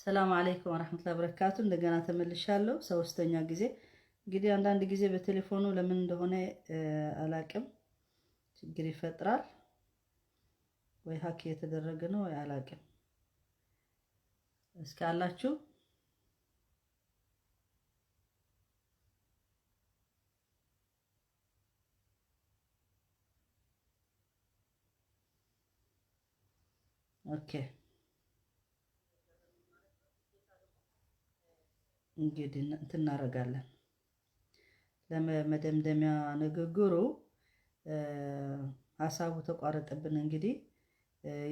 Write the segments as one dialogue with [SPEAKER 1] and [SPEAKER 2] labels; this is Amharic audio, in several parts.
[SPEAKER 1] ሰላም አለይኩም ወራህመቱላሂ ወበረካቱ። እንደገና ተመልሻለሁ ሶስተኛ ጊዜ። እንግዲህ አንዳንድ ጊዜ በቴሌፎኑ ለምን እንደሆነ አላቅም ችግር ይፈጥራል ወይ ሀክ የተደረገ ነው ወይ አላቅም። እስኪ አላችሁ ኦኬ። እንግዲህ እንትን እናደርጋለን ለመደምደሚያ ንግግሩ ሀሳቡ ተቋረጠብን። እንግዲህ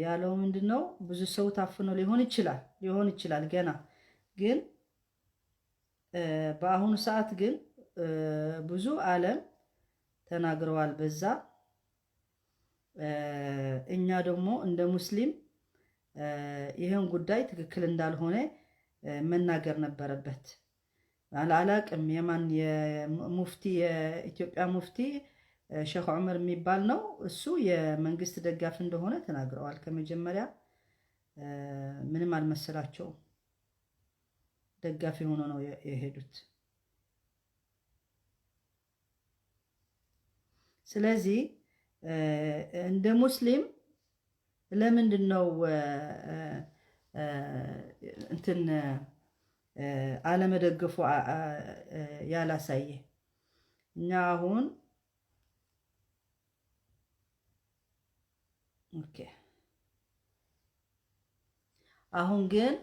[SPEAKER 1] ያለው ምንድነው ብዙ ሰው ታፍኖ ሊሆን ይችላል ገና ግን በአሁኑ ሰዓት ግን ብዙ ዓለም ተናግረዋል በዛ። እኛ ደግሞ እንደ ሙስሊም ይሄን ጉዳይ ትክክል እንዳልሆነ መናገር ነበረበት። አላቅም የማን የሙፍቲ የኢትዮጵያ ሙፍቲ ሼክ ዑመር የሚባል ነው። እሱ የመንግስት ደጋፊ እንደሆነ ተናግረዋል። ከመጀመሪያ ምንም አልመሰላቸውም፣ ደጋፊ ሆኖ ነው የሄዱት። ስለዚህ እንደ ሙስሊም ለምንድን ነው እንትን አለመደገፉ ያላሳየ? እኛ አሁን ኦኬ አሁን ግን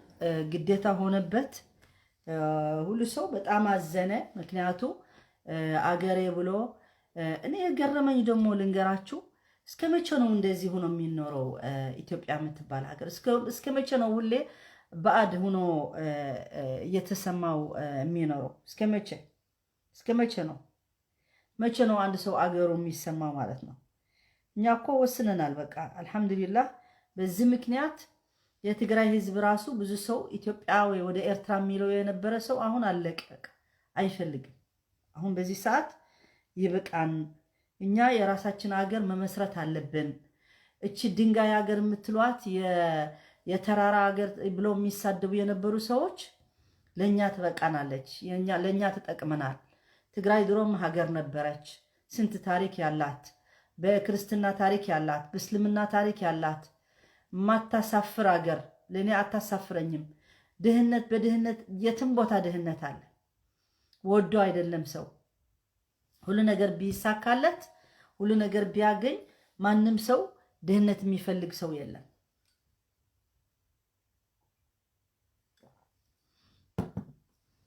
[SPEAKER 1] ግዴታ ሆነበት። ሁሉ ሰው በጣም አዘነ። ምክንያቱ አገሬ ብሎ እኔ የገረመኝ ደግሞ ልንገራችሁ፣ እስከ መቼ ነው እንደዚህ ሆኖ የሚኖረው? ኢትዮጵያ የምትባል ሀገር እስከ መቼ ነው ሁሌ ባዕድ ሆኖ እየተሰማው የሚኖረው? እስከ መቼ ነው? መቼ ነው አንድ ሰው አገሩ የሚሰማ ማለት ነው? እኛ እኮ ወስነናል። በቃ አልሐምዱሊላህ። በዚህ ምክንያት የትግራይ ህዝብ ራሱ ብዙ ሰው ኢትዮጵያ ወይ ወደ ኤርትራ የሚለው የነበረ ሰው አሁን አለቀ፣ አይፈልግም። አሁን በዚህ ሰዓት ይበቃን፣ እኛ የራሳችን ሀገር መመስረት አለብን። እቺ ድንጋይ ሀገር የምትሏት የተራራ ሀገር ብለው የሚሳደቡ የነበሩ ሰዎች ለኛ ትበቃናለች፣ ለኛ ትጠቅመናል። ትግራይ ድሮም ሀገር ነበረች፣ ስንት ታሪክ ያላት፣ በክርስትና ታሪክ ያላት፣ በእስልምና ታሪክ ያላት ማታሳፍር ሀገር። ለኔ አታሳፍረኝም። ድህነት በድህነት የትም ቦታ ድህነት አለ። ወዶ አይደለም ሰው ሁሉ ነገር ቢሳካለት ሁሉ ነገር ቢያገኝ ማንም ሰው ድህነት የሚፈልግ ሰው የለም።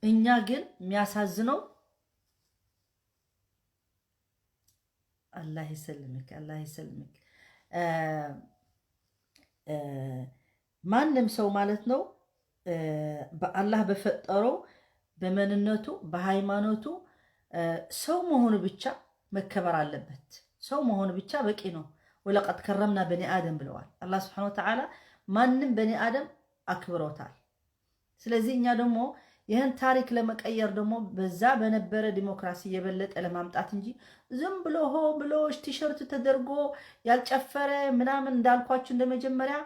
[SPEAKER 1] እኛ ግን የሚያሳዝነው አላህ ይሰልምክ፣ አላህ ይሰልምክ። ማንም ሰው ማለት ነው በአላህ በፈጠረው በመንነቱ በሃይማኖቱ ሰው መሆኑ ብቻ መከበር አለበት። ሰው መሆኑ ብቻ በቂ ነው። ወለቀድ ከረምና በኒ አደም ብለዋል አላህ ሱብሓነሁ ወተዓላ። ማንም በኒ አደም አክብሮታል። ስለዚህ እኛ ደግሞ ይህን ታሪክ ለመቀየር ደግሞ በዛ በነበረ ዲሞክራሲ የበለጠ ለማምጣት እንጂ ዝም ብሎ ሆ ብሎ ቲሸርት ተደርጎ ያልጨፈረ ምናምን እንዳልኳችሁ እንደመጀመሪያ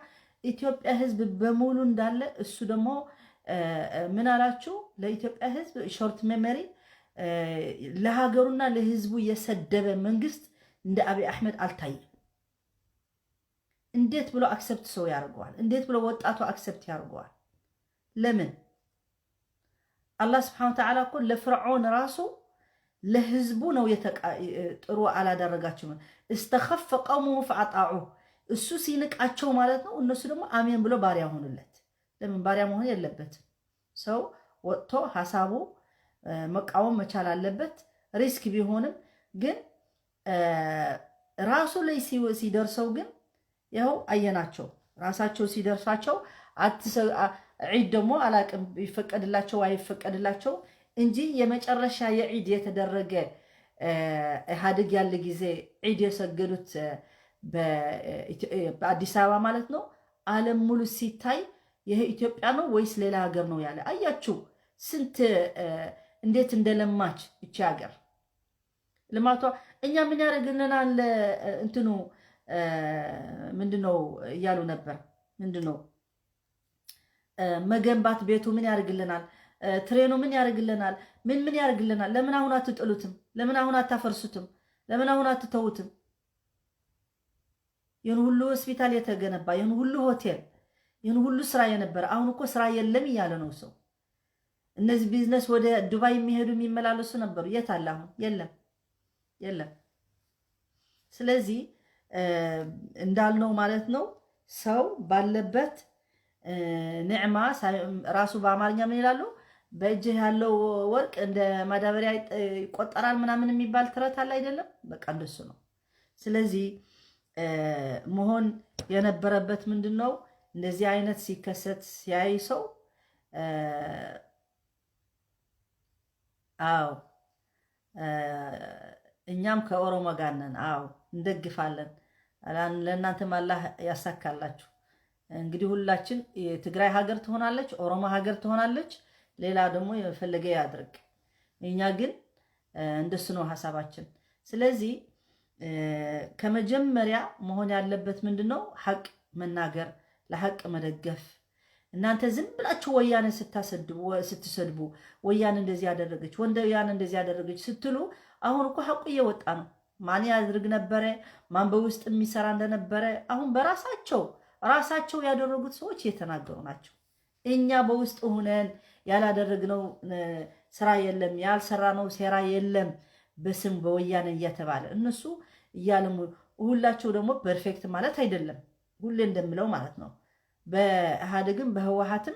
[SPEAKER 1] ኢትዮጵያ ህዝብ በሙሉ እንዳለ እሱ ደግሞ ምን አላችሁ? ለኢትዮጵያ ህዝብ ሾርት ሜሞሪ ለሀገሩና ለህዝቡ የሰደበ መንግስት እንደ አብይ አህመድ አልታየም። እንዴት ብሎ አክሰፕት ሰው ያደርገዋል? እንዴት ብሎ ወጣቱ አክሰፕት ያደርገዋል? ለምን? አላህ ስብሐነሁ ወተዓላ እኮ ለፍርዖን ራሱ ለህዝቡ ነው ጥሩ አላደረጋቸውም። እስተኸፈ ቀውሙሁ ፈአጣዑሁ። እሱ ሲንቃቸው ማለት ነው እነሱ ደግሞ አሜን ብሎ ባሪያ ሆኑለት። ለምን? ባሪያ መሆን የለበትም ሰው ወጥቶ ሀሳቡ መቃወም መቻል አለበት። ሪስክ ቢሆንም ግን ራሱ ላይ ሲደርሰው ግን ያው አየናቸው። ራሳቸው ሲደርሳቸው ዒድ ደግሞ አላቅም ይፈቀድላቸው አይፈቀድላቸው እንጂ የመጨረሻ የዒድ የተደረገ ኢህአዴግ ያለ ጊዜ ዒድ የሰገዱት በአዲስ አበባ ማለት ነው። ዓለም ሙሉ ሲታይ ይሄ ኢትዮጵያ ነው ወይስ ሌላ ሀገር ነው ያለ አያችሁ። ስንት እንዴት እንደለማች እቺ ሀገር ልማቷ። እኛ ምን ያደርግልናል እንትኑ ምንድነው እያሉ ነበር። ምንድነው መገንባት ቤቱ ምን ያደርግልናል? ትሬኑ ምን ያደርግልናል? ምን ያደርግልናል? ለምን አሁን አትጥሉትም? ለምን አሁን አታፈርሱትም? ለምን አሁን አትተውትም? ይህን ሁሉ ሆስፒታል የተገነባ ይህን ሁሉ ሆቴል ይህን ሁሉ ስራ የነበረ አሁን እኮ ስራ የለም እያለ ነው ሰው። እነዚህ ቢዝነስ ወደ ዱባይ የሚሄዱ የሚመላለሱ ነበሩ። የት አለ አሁን? የለም። ስለዚህ እንዳልነው ማለት ነው ሰው ባለበት ንዕማ ራሱ በአማርኛ ምን ይላሉ? በእጅህ ያለው ወርቅ እንደ ማዳበሪያ ይቆጠራል ምናምን የሚባል ተረት አለ አይደለም? በቃ እንደሱ ነው። ስለዚህ መሆን የነበረበት ምንድን ነው? እንደዚህ አይነት ሲከሰት ሲያይ ሰው አዎ እኛም ከኦሮሞ ጋር ነን፣ አዎ እንደግፋለን፣ ለእናንተም አላህ ያሳካላችሁ። እንግዲህ ሁላችን የትግራይ ሀገር ትሆናለች፣ ኦሮሞ ሀገር ትሆናለች፣ ሌላ ደግሞ የፈለገ ያድርግ። እኛ ግን እንደሱ ነው ሀሳባችን። ስለዚህ ከመጀመሪያ መሆን ያለበት ምንድነው? ሐቅ መናገር፣ ለሐቅ መደገፍ። እናንተ ዝም ብላችሁ ወያኔ ስትሰድቡ ወያኔ እንደዚህ ያደረገች ወያኔ እንደዚህ ያደረገች ስትሉ አሁን እኮ ሐቁ እየወጣ ነው። ማን ያድርግ ነበረ? ማን በውስጥ የሚሰራ እንደነበረ አሁን ራሳቸው ያደረጉት ሰዎች እየተናገሩ ናቸው። እኛ በውስጥ ሆነን ያላደረግነው ስራ የለም፣ ያልሰራነው ሴራ የለም በስም በወያኔ እየተባለ እነሱ እያለሙ ሁላቸው ደግሞ ፐርፌክት ማለት አይደለም። ሁሌ እንደምለው ማለት ነው በኢህአዴግም በህወሓትም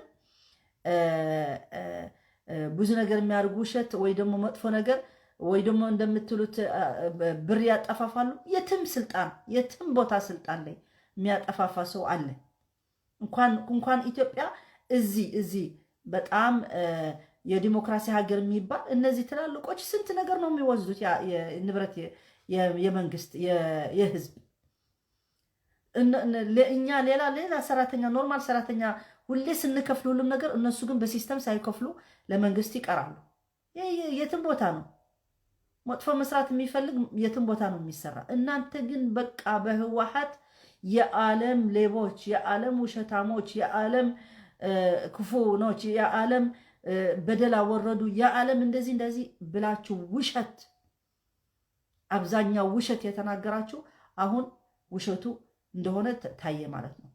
[SPEAKER 1] ብዙ ነገር የሚያደርጉ ውሸት ወይ ደግሞ መጥፎ ነገር ወይ ደግሞ እንደምትሉት ብር ያጠፋፋሉ። የትም ቦታ ስልጣን ላይ የሚያጠፋፋ ሰው አለ። እንኳን ኢትዮጵያ እዚህ በጣም የዲሞክራሲ ሀገር የሚባል እነዚህ ትላልቆች ስንት ነገር ነው የሚወስዱት፣ ንብረት የመንግስት የህዝብ። እኛ ሌላ ሰራተኛ ኖርማል ሰራተኛ ሁሌ ስንከፍል ሁሉም ነገር፣ እነሱ ግን በሲስተም ሳይከፍሉ ለመንግስት ይቀራሉ። የትም ቦታ ነው መጥፎ መስራት የሚፈልግ የትም ቦታ ነው የሚሰራ። እናንተ ግን በቃ በህወሓት የዓለም ሌቦች፣ የዓለም ውሸታሞች፣ የዓለም ክፉኖች፣ የዓለም በደል አወረዱ፣ የዓለም እንደዚህ ብላችሁ ውሸት፣ አብዛኛው ውሸት የተናገራችሁ አሁን ውሸቱ እንደሆነ ታየ ማለት ነው።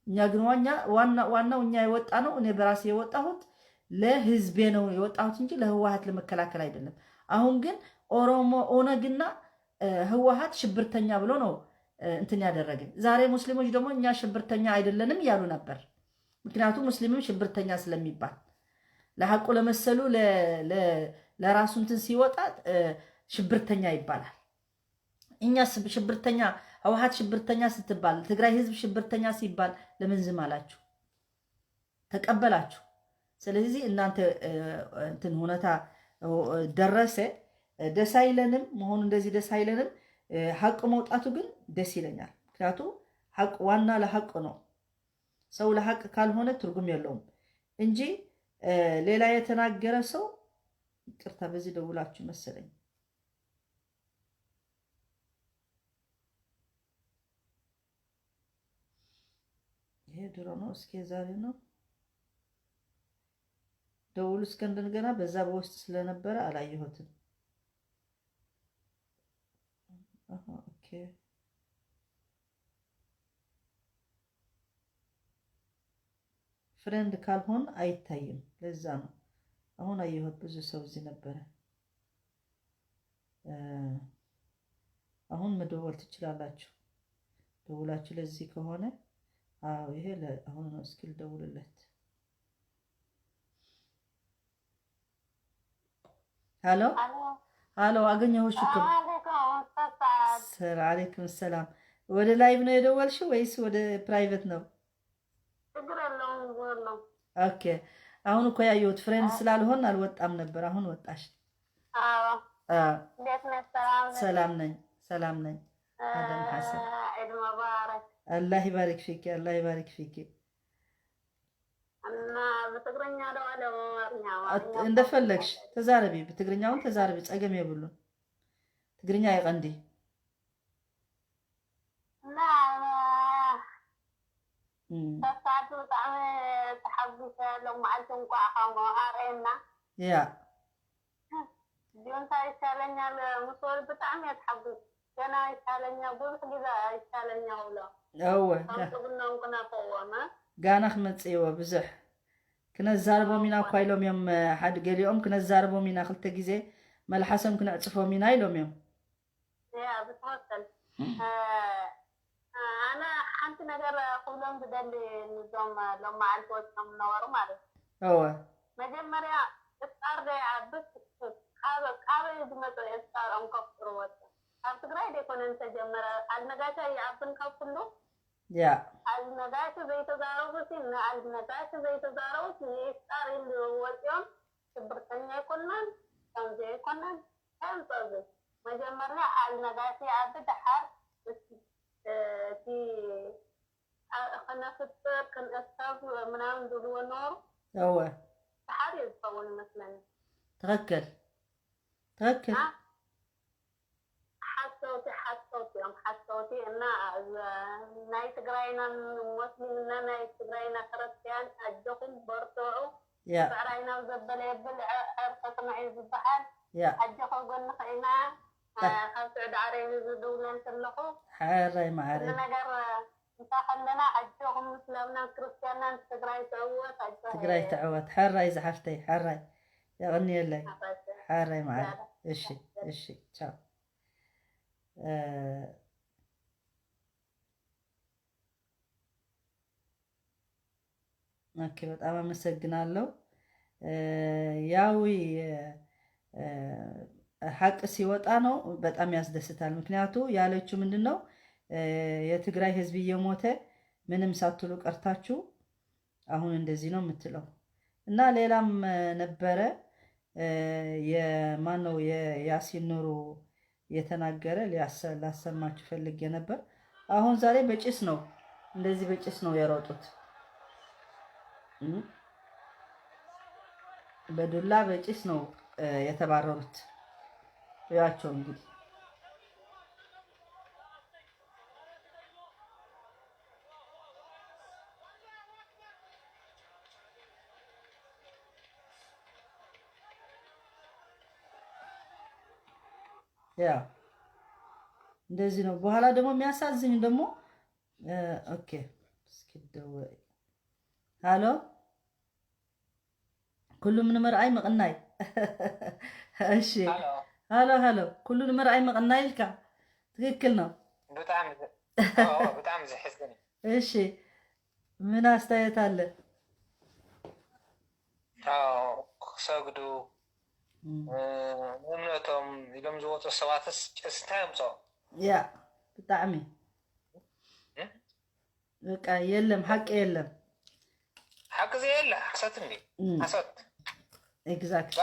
[SPEAKER 1] እኛ ግን ዋናው እኛ የወጣ ነው። እኔ በራሴ የወጣሁት ለህዝቤ ነው የወጣሁት እንጂ ለህወሓት ለመከላከል አይደለም። አሁን ግን ኦሮሞ ኦነግና ህወሓት ሽብርተኛ ብሎ ነው እንትን ያደረገን። ዛሬ ሙስሊሞች ደግሞ እኛ ሽብርተኛ አይደለንም ያሉ ነበር። ምክንያቱም ሙስሊምም ሽብርተኛ ስለሚባል ለሐቁ ለመሰሉ ለራሱ እንትን ሲወጣ ሽብርተኛ ይባላል። እኛ ሽብርተኛ ህወሓት ሽብርተኛ ስትባል ትግራይ ህዝብ ሽብርተኛ ሲባል ለምን ዝም አላችሁ? ተቀበላችሁ። ስለዚህ እናንተ እንትን ሁኔታ ደረሰ ደስ አይለንም፣ መሆኑ እንደዚህ ደስ አይለንም። ሐቅ መውጣቱ ግን ደስ ይለኛል። ምክንያቱም ሐቅ ዋና ለሐቅ ነው። ሰው ለሐቅ ካልሆነ ትርጉም የለውም እንጂ ሌላ የተናገረ ሰው ይቅርታ፣ በዚህ ደውላችሁ መሰለኝ ይሄ ድሮ ነው። እስኪ ዛሬ ነው ደውሉ እስከንደን ገና በዛ በውስጥ ስለነበረ አላየሁትም። ኦኬ ፍሬንድ ካልሆን አይታይም። ለዛ ነው አሁን አየሁት። ብዙ ሰው እዚህ ነበረ። አሁን መደወል ትችላላችሁ። ደውላችሁ ለዚህ ከሆነ አዎ ይሄ አሁን ነው። እስኪ ልደውልለት። ሃሎ አገኘሁሽ እኮ። አለይኩም ሰላም። ወደ ላይቭ ነው የደወልሽው ወይስ ወደ ፕራይቬት ነው? ኦኬ አሁን እኮ ያየሁት ፍሬንድ ስላልሆን አልወጣም ነበር። አሁን ወጣሽ? ሰላም ነኝ። አደም ሐሰን አላህ ይባርክ ፊክ፣ አላህ ይባርክ ፊክ። እንደፈለግሽ ተዛረቢ፣ በትግርኛውን ተዛረቢ። ጸገም የብሉን ትግርኛ ይቀንዲ
[SPEAKER 2] تساعد طعم تحبس لو معلتم قاعهم وعارينا
[SPEAKER 1] يا
[SPEAKER 2] ديون تاي شالنيا المصور بطعم يتحبس كنا يشالنيا بروح كذا يشالنيا ولا
[SPEAKER 1] هو
[SPEAKER 2] قلنا كنا قوامة
[SPEAKER 1] قانا متصيوه بزح كنا زاربو مينا كايلوم يوم حد قال يوم كنا زاربو مينا خلت جزء ملحسهم كنا عطفو مينا يلوم يوم
[SPEAKER 2] يا بتوصل أنا حنت نجار كلهم بدل نظام لما عالفوت كم نور ماله
[SPEAKER 1] هو
[SPEAKER 2] مجمريا استار ده عبس هذا يدمتو استار أم كفروت أفتكر ده كون أنت جمرة النجاشة يعبن كفلو
[SPEAKER 1] يا
[SPEAKER 2] النجاشة زي تزارو بس إن النجاشة زي تزارو بس استار اللي هو اليوم تبرتني كونن كم زي كونن هم صار مجمريا النجاشة عبد حار في خلنا فطر كان أستاذ منام دلوا نور
[SPEAKER 1] هو
[SPEAKER 2] حار يتطول مثلا
[SPEAKER 1] تغكل
[SPEAKER 2] حسوتي يوم حسوتي إن نايت جراينا مسلمين نايت جراينا كريستيان أجهم برتوعو
[SPEAKER 1] يا
[SPEAKER 2] بعرينا زبلة عرفت معي زبحان
[SPEAKER 1] يا
[SPEAKER 2] أجهم قلنا خينا خمسة عرينا زدولن تلقوا
[SPEAKER 1] حاري معاري
[SPEAKER 2] نجار انت خلنا أجهم مسلمنا كريستيان
[SPEAKER 1] تقراي تعوت حاري زحفتي حاري يا غني لي حاري معاري إشي تشاو ኦኬ በጣም አመሰግናለሁ። ያው ሀቅ ሲወጣ ነው በጣም ያስደስታል። ምክንያቱ ያለችው ምንድነው የትግራይ ህዝብ እየሞተ ምንም ሳትሉ ቀርታችሁ አሁን እንደዚህ ነው የምትለው እና ሌላም ነበረ የማነው የያሲን ኑሩ የተናገረ ላሰማችሁ ፈልጌ ነበር። አሁን ዛሬ በጭስ ነው እንደዚህ በጭስ ነው የሮጡት። በዱላ በጭስ ነው የተባረሩት። ያቸው እንግዲህ ያ እንደዚህ ነው። በኋላ ደግሞ የሚያሳዝኝ ደግሞ ኦኬ እስኪ ደውይ ሃሎ كل من مرأي مقناي እሺ ሃሎ كل من مرأي مقناي لك ትክክል ነው
[SPEAKER 3] በጣም ዘሕዝን
[SPEAKER 1] እሺ ምን አስተያየት አለ
[SPEAKER 3] ሰግዱ እምነቶም ኢሎም ዝወፁ ሰባትስ ጭስታይ ምጾ
[SPEAKER 1] ያ ብጣዕሚ በቃ የለም ሐቅ የለም
[SPEAKER 3] ሐቅ ዘየለ ሐሰት እንዴ ሐሰት
[SPEAKER 1] ኤግዛክት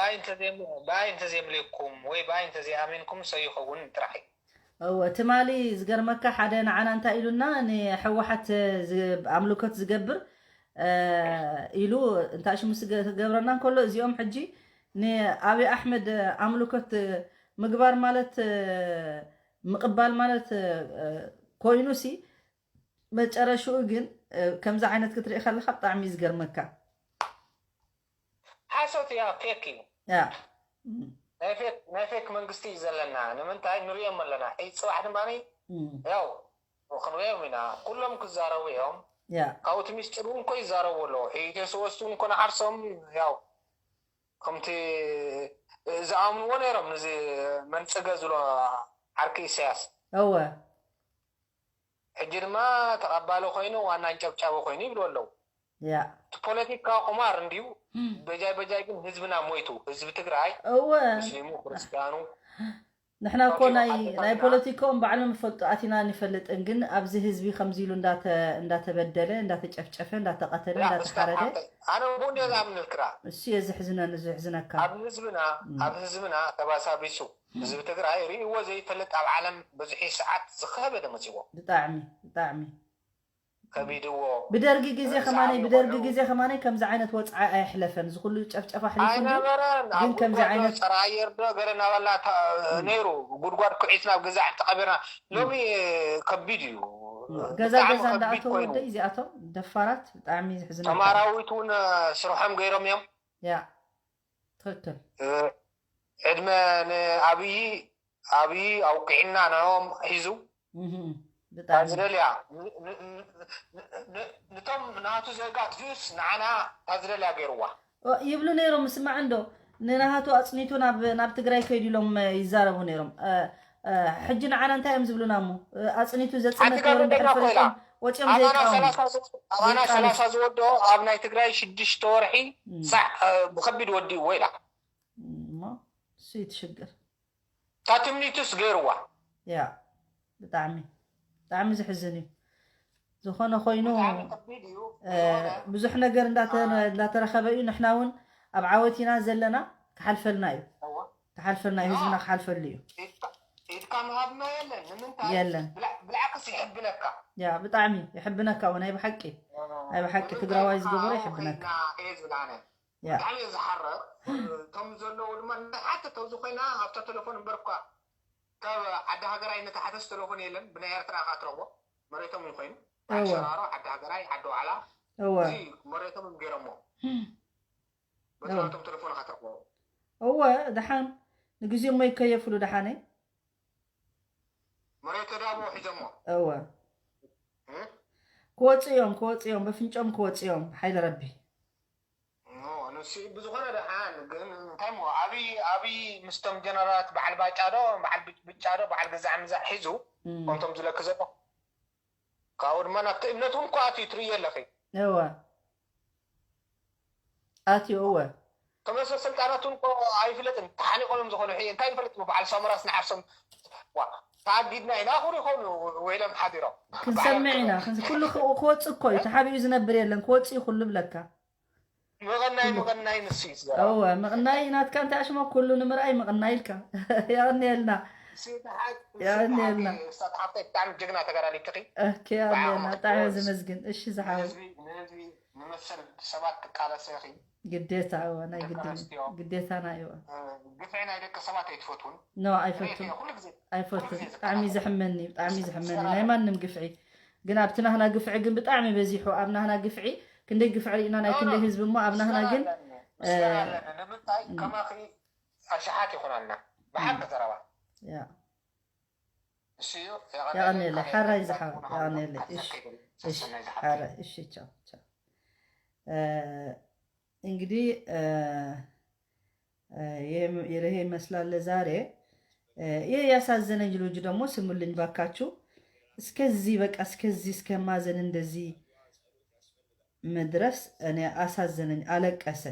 [SPEAKER 3] ባይንተ ዘይምልኩም ወይ ባይንተ ዘይኣሚንኩም ሰይኸውን ጥራይ
[SPEAKER 1] ትማሊ ዝገርመካ ሓደ ንዓና እንታይ ኢሉና ንሕወሓት ኣምልኮት ዝገብር ኢሉ እንታይ ሽሙ ዝገብረና እንከሎ እዚኦም ሕጂ ንኣብይ ኣሕመድ ኣምልኮት ምግባር ማለት ምቕባል ማለት ኮይኑሲ መጨረሽኡ ግን ከምዚ ዓይነት ክትርኢ ከለካ ብጣዕሚ ዝገርመካ
[SPEAKER 3] ሓሶት ያ ፌክ እዩ ናይ ፌክ መንግስቲ እዩ ዘለና ንምንታይ ንሪኦም ኣለና ሕጂ ፅባሕ ድማኒ ያው ክንሪኦም ኢና ኩሎም ክዛረቡ እዮም ካብቲ ምስጢር እውን ኮ ይዛረቡ ኣለዉ ሕጂ ተሰወስቱ እንኮነ ዓርሶም ያው ከምቲ ዝኣምንዎ ነይሮም ነዚ መንፅገ ዝብሎ ዓርኪ ኢሳያስ
[SPEAKER 1] እወ
[SPEAKER 3] ሕጂ ድማ ተቐባሊ ኮይኑ ዋና እንጨብጫቢ ኮይኑ ይብሉ ኣለዉ
[SPEAKER 1] ያ
[SPEAKER 3] ፖለቲካ ቁማር እንዲሁ በጃይ ግን ህዝብና ሞይቱ ህዝቢ ትግራይ
[SPEAKER 1] እወ
[SPEAKER 3] ሙስሊሙ ክርስቲያኑ
[SPEAKER 1] ንሕና እኮ ናይ ፖለቲካውን ባዕሎም ይፈልጡ ኣቲና ንፈልጥን ግን ኣብዚ ህዝቢ ከምዚ ኢሉ እንዳተበደለ እንዳተጨፍጨፈ እንዳተቐተለ እንዳተሓረደ
[SPEAKER 3] ኣነ ቦንዴ ዝኣምን ልክራ
[SPEAKER 1] እሱ የዝሕዝነካ
[SPEAKER 3] ኣብ ህዝብና ተባሳቢሱ ህዝቢ ትግራይ ርእይዎ ዘይፈልጥ ኣብ ዓለም ብዙሒ ሰዓት ዝኸበደ መፂዎ
[SPEAKER 1] ብጣዕሚ
[SPEAKER 3] ከቢድዎ
[SPEAKER 1] ብደርጊ ግዜ ከማነይ ከምዚ ዓይነት ወፅዓይ ኣይሕለፈን ዝኩሉ ጨፍጨፋ ሕሊፉ ግን ከምዚ ዓይነት
[SPEAKER 3] ፀረ ኣየር ዶ ገለ ናበላ ነይሩ ጉድጓድ ኩዒት ናብ ገዛዕ ተቐቢርና ሎሚ ከቢድ እዩ
[SPEAKER 1] ገዛ እንዳኣተው ወደ እዚኣቶም ደፋራት ብጣዕሚ ዝሕዝን
[SPEAKER 3] ተማራዊቱን ስርሖም ገይሮም እዮም
[SPEAKER 1] ያ ትክክል
[SPEAKER 3] ዕድመ ንኣብይ ኣውቂዕና ናዮም ሒዙ
[SPEAKER 1] ብጣዕሚ
[SPEAKER 3] ታዝደልያ ነቶም ናቱ ዘጋት ጁስ ንዓና ታዝደልያ ገይርዋ
[SPEAKER 1] ይብሉ ነይሮም ስማዕ እንዶ ንናሃቱ ኣጽኒቱ ናብ ትግራይ ከይዱ ኢሎም ይዛረቡ ነይሮም ሕጂ ንዓና እንታይ እዮም ዝብሉና እሞ ኣጽኒቱ ዘጽነት ነይሮም ድሕሪ ፍረሶም ወፂኦም
[SPEAKER 3] ኣባና 30 ዝወድኦ ኣብ ናይ ትግራይ 6 ወርሒ ሳዕ ብከቢድ ወዲእዎ ኢላ
[SPEAKER 1] እሱ ይትሽግር
[SPEAKER 3] ታትምኒቱስ ገይርዋ
[SPEAKER 1] ያ ብጣዕሚ ዝሕዝን እዩ ዝኾነ ኮይኑ ብዙሕ ነገር እንዳተረኸበ እዩ ንሕና እውን ኣብ ዓወቲና ዘለና ክሓልፈልና እዩ ህዝብና ክሓልፈሉ እዩ
[SPEAKER 3] ኢድካ ምሃብና የለን ንምንታይ
[SPEAKER 1] የለን
[SPEAKER 3] ብልዓክስ ይሕብነካ
[SPEAKER 1] ያ ብጣዕሚ ይሕብነካ እውን ኣይ ብሓቂ ትግራዋይ ዝገበሮ ይሕብነካ
[SPEAKER 3] ብጣዕሚ ዝሓረቕ እቶም ዘለዉ ድማ ሓተ ተብዚ ኮይና ኣብታ ቴሌፎን እምበርኳ ካብ ዓዲ ሃገራይ ነታ ሓተስ ቴሌፎን የለን ብናይ ኤርትራ ካ ትረኽቦ መሬቶም እዩ ኮይኑ ኣሸራሮ ዓዲ ሃገራይ ዓዲ ዋዕላ እዚ መሬቶም ገይሮሞ በቶም ቴሌፎን ካ ትረኽቦ
[SPEAKER 1] ድሓን ንግዜኡ ሞ ይከየፍሉ ድሓነ
[SPEAKER 3] መሬት ዳሞ ሒዞሞ
[SPEAKER 1] ክወፅኦም በፍንጮም ክወፅኦም ሓይለ ረቢ
[SPEAKER 3] ብዝኾነ ድሓን ግን እንታይ ሞ ኣብይ ምስቶም ጀነራት በዓል ባጫ ዶ በዓል ብጫ ዶ በዓል ገዛዕ ምዛዕ ሒዙ ከምቶም ዝለክ ዘሎ ካብኡ ድማ ናብቲ እምነት እውን ኳ ኣትዩ ትርእዮ ኣለኺ
[SPEAKER 1] ኣትዩ
[SPEAKER 3] ተመሰ ስልጣናት እውን ኣይፍለጥን ተሓኒቆሎም ዝኾኑ እንታይ ንፈልጥ በዓል ሳሙራስ ንሓርሶም ተኣጊድና ኢና ኩሉ ይኾኑ ወይሎም ሓዲሮም
[SPEAKER 1] ክንሰምዕ ኢና ኩሉ ክወፅእ እኮ እዩ ተሓቢኡ ዝነብር የለን ክወፅእ እዩ ኩሉ ብለካ
[SPEAKER 3] مغناي نسيت
[SPEAKER 1] مغناي نات كانت أشمع كله نمرأي مغناي لك يا نيلنا يا نيلنا
[SPEAKER 3] حطيت تعمل جقنا تقرأ تقي
[SPEAKER 1] يا نيلنا تعمل زمزقن إيش زحاول
[SPEAKER 3] نمثل سبات على سيخي
[SPEAKER 1] قديت أنا قديت أنا أيوة
[SPEAKER 3] قفعنا يدك سبات يتفوتون
[SPEAKER 1] نو أيفوتون عمي زحمني لا ما نم قفعي قنابتنا هنا قفعي قن بتعمي بزيحو أبنا هنا قفعي كندي قفعي إننا كندي هزب ما أبنا هنا قن
[SPEAKER 3] نمتاي كما خي أشحات يخون لنا بحق ترى
[SPEAKER 1] يا يا أنيلة حارة يزحاول يا أنيلة إيش حارة إيش تشاو እንግዲህ ይሄ ይመስላል ለዛሬ። ይሄ ያሳዘነኝ ልጅ ደግሞ ስሙልኝ ባካችሁ። እስከዚህ በቃ እስከማዘን እንደዚህ መድረስ እኔ አሳዘነኝ፣ አለቀሰ።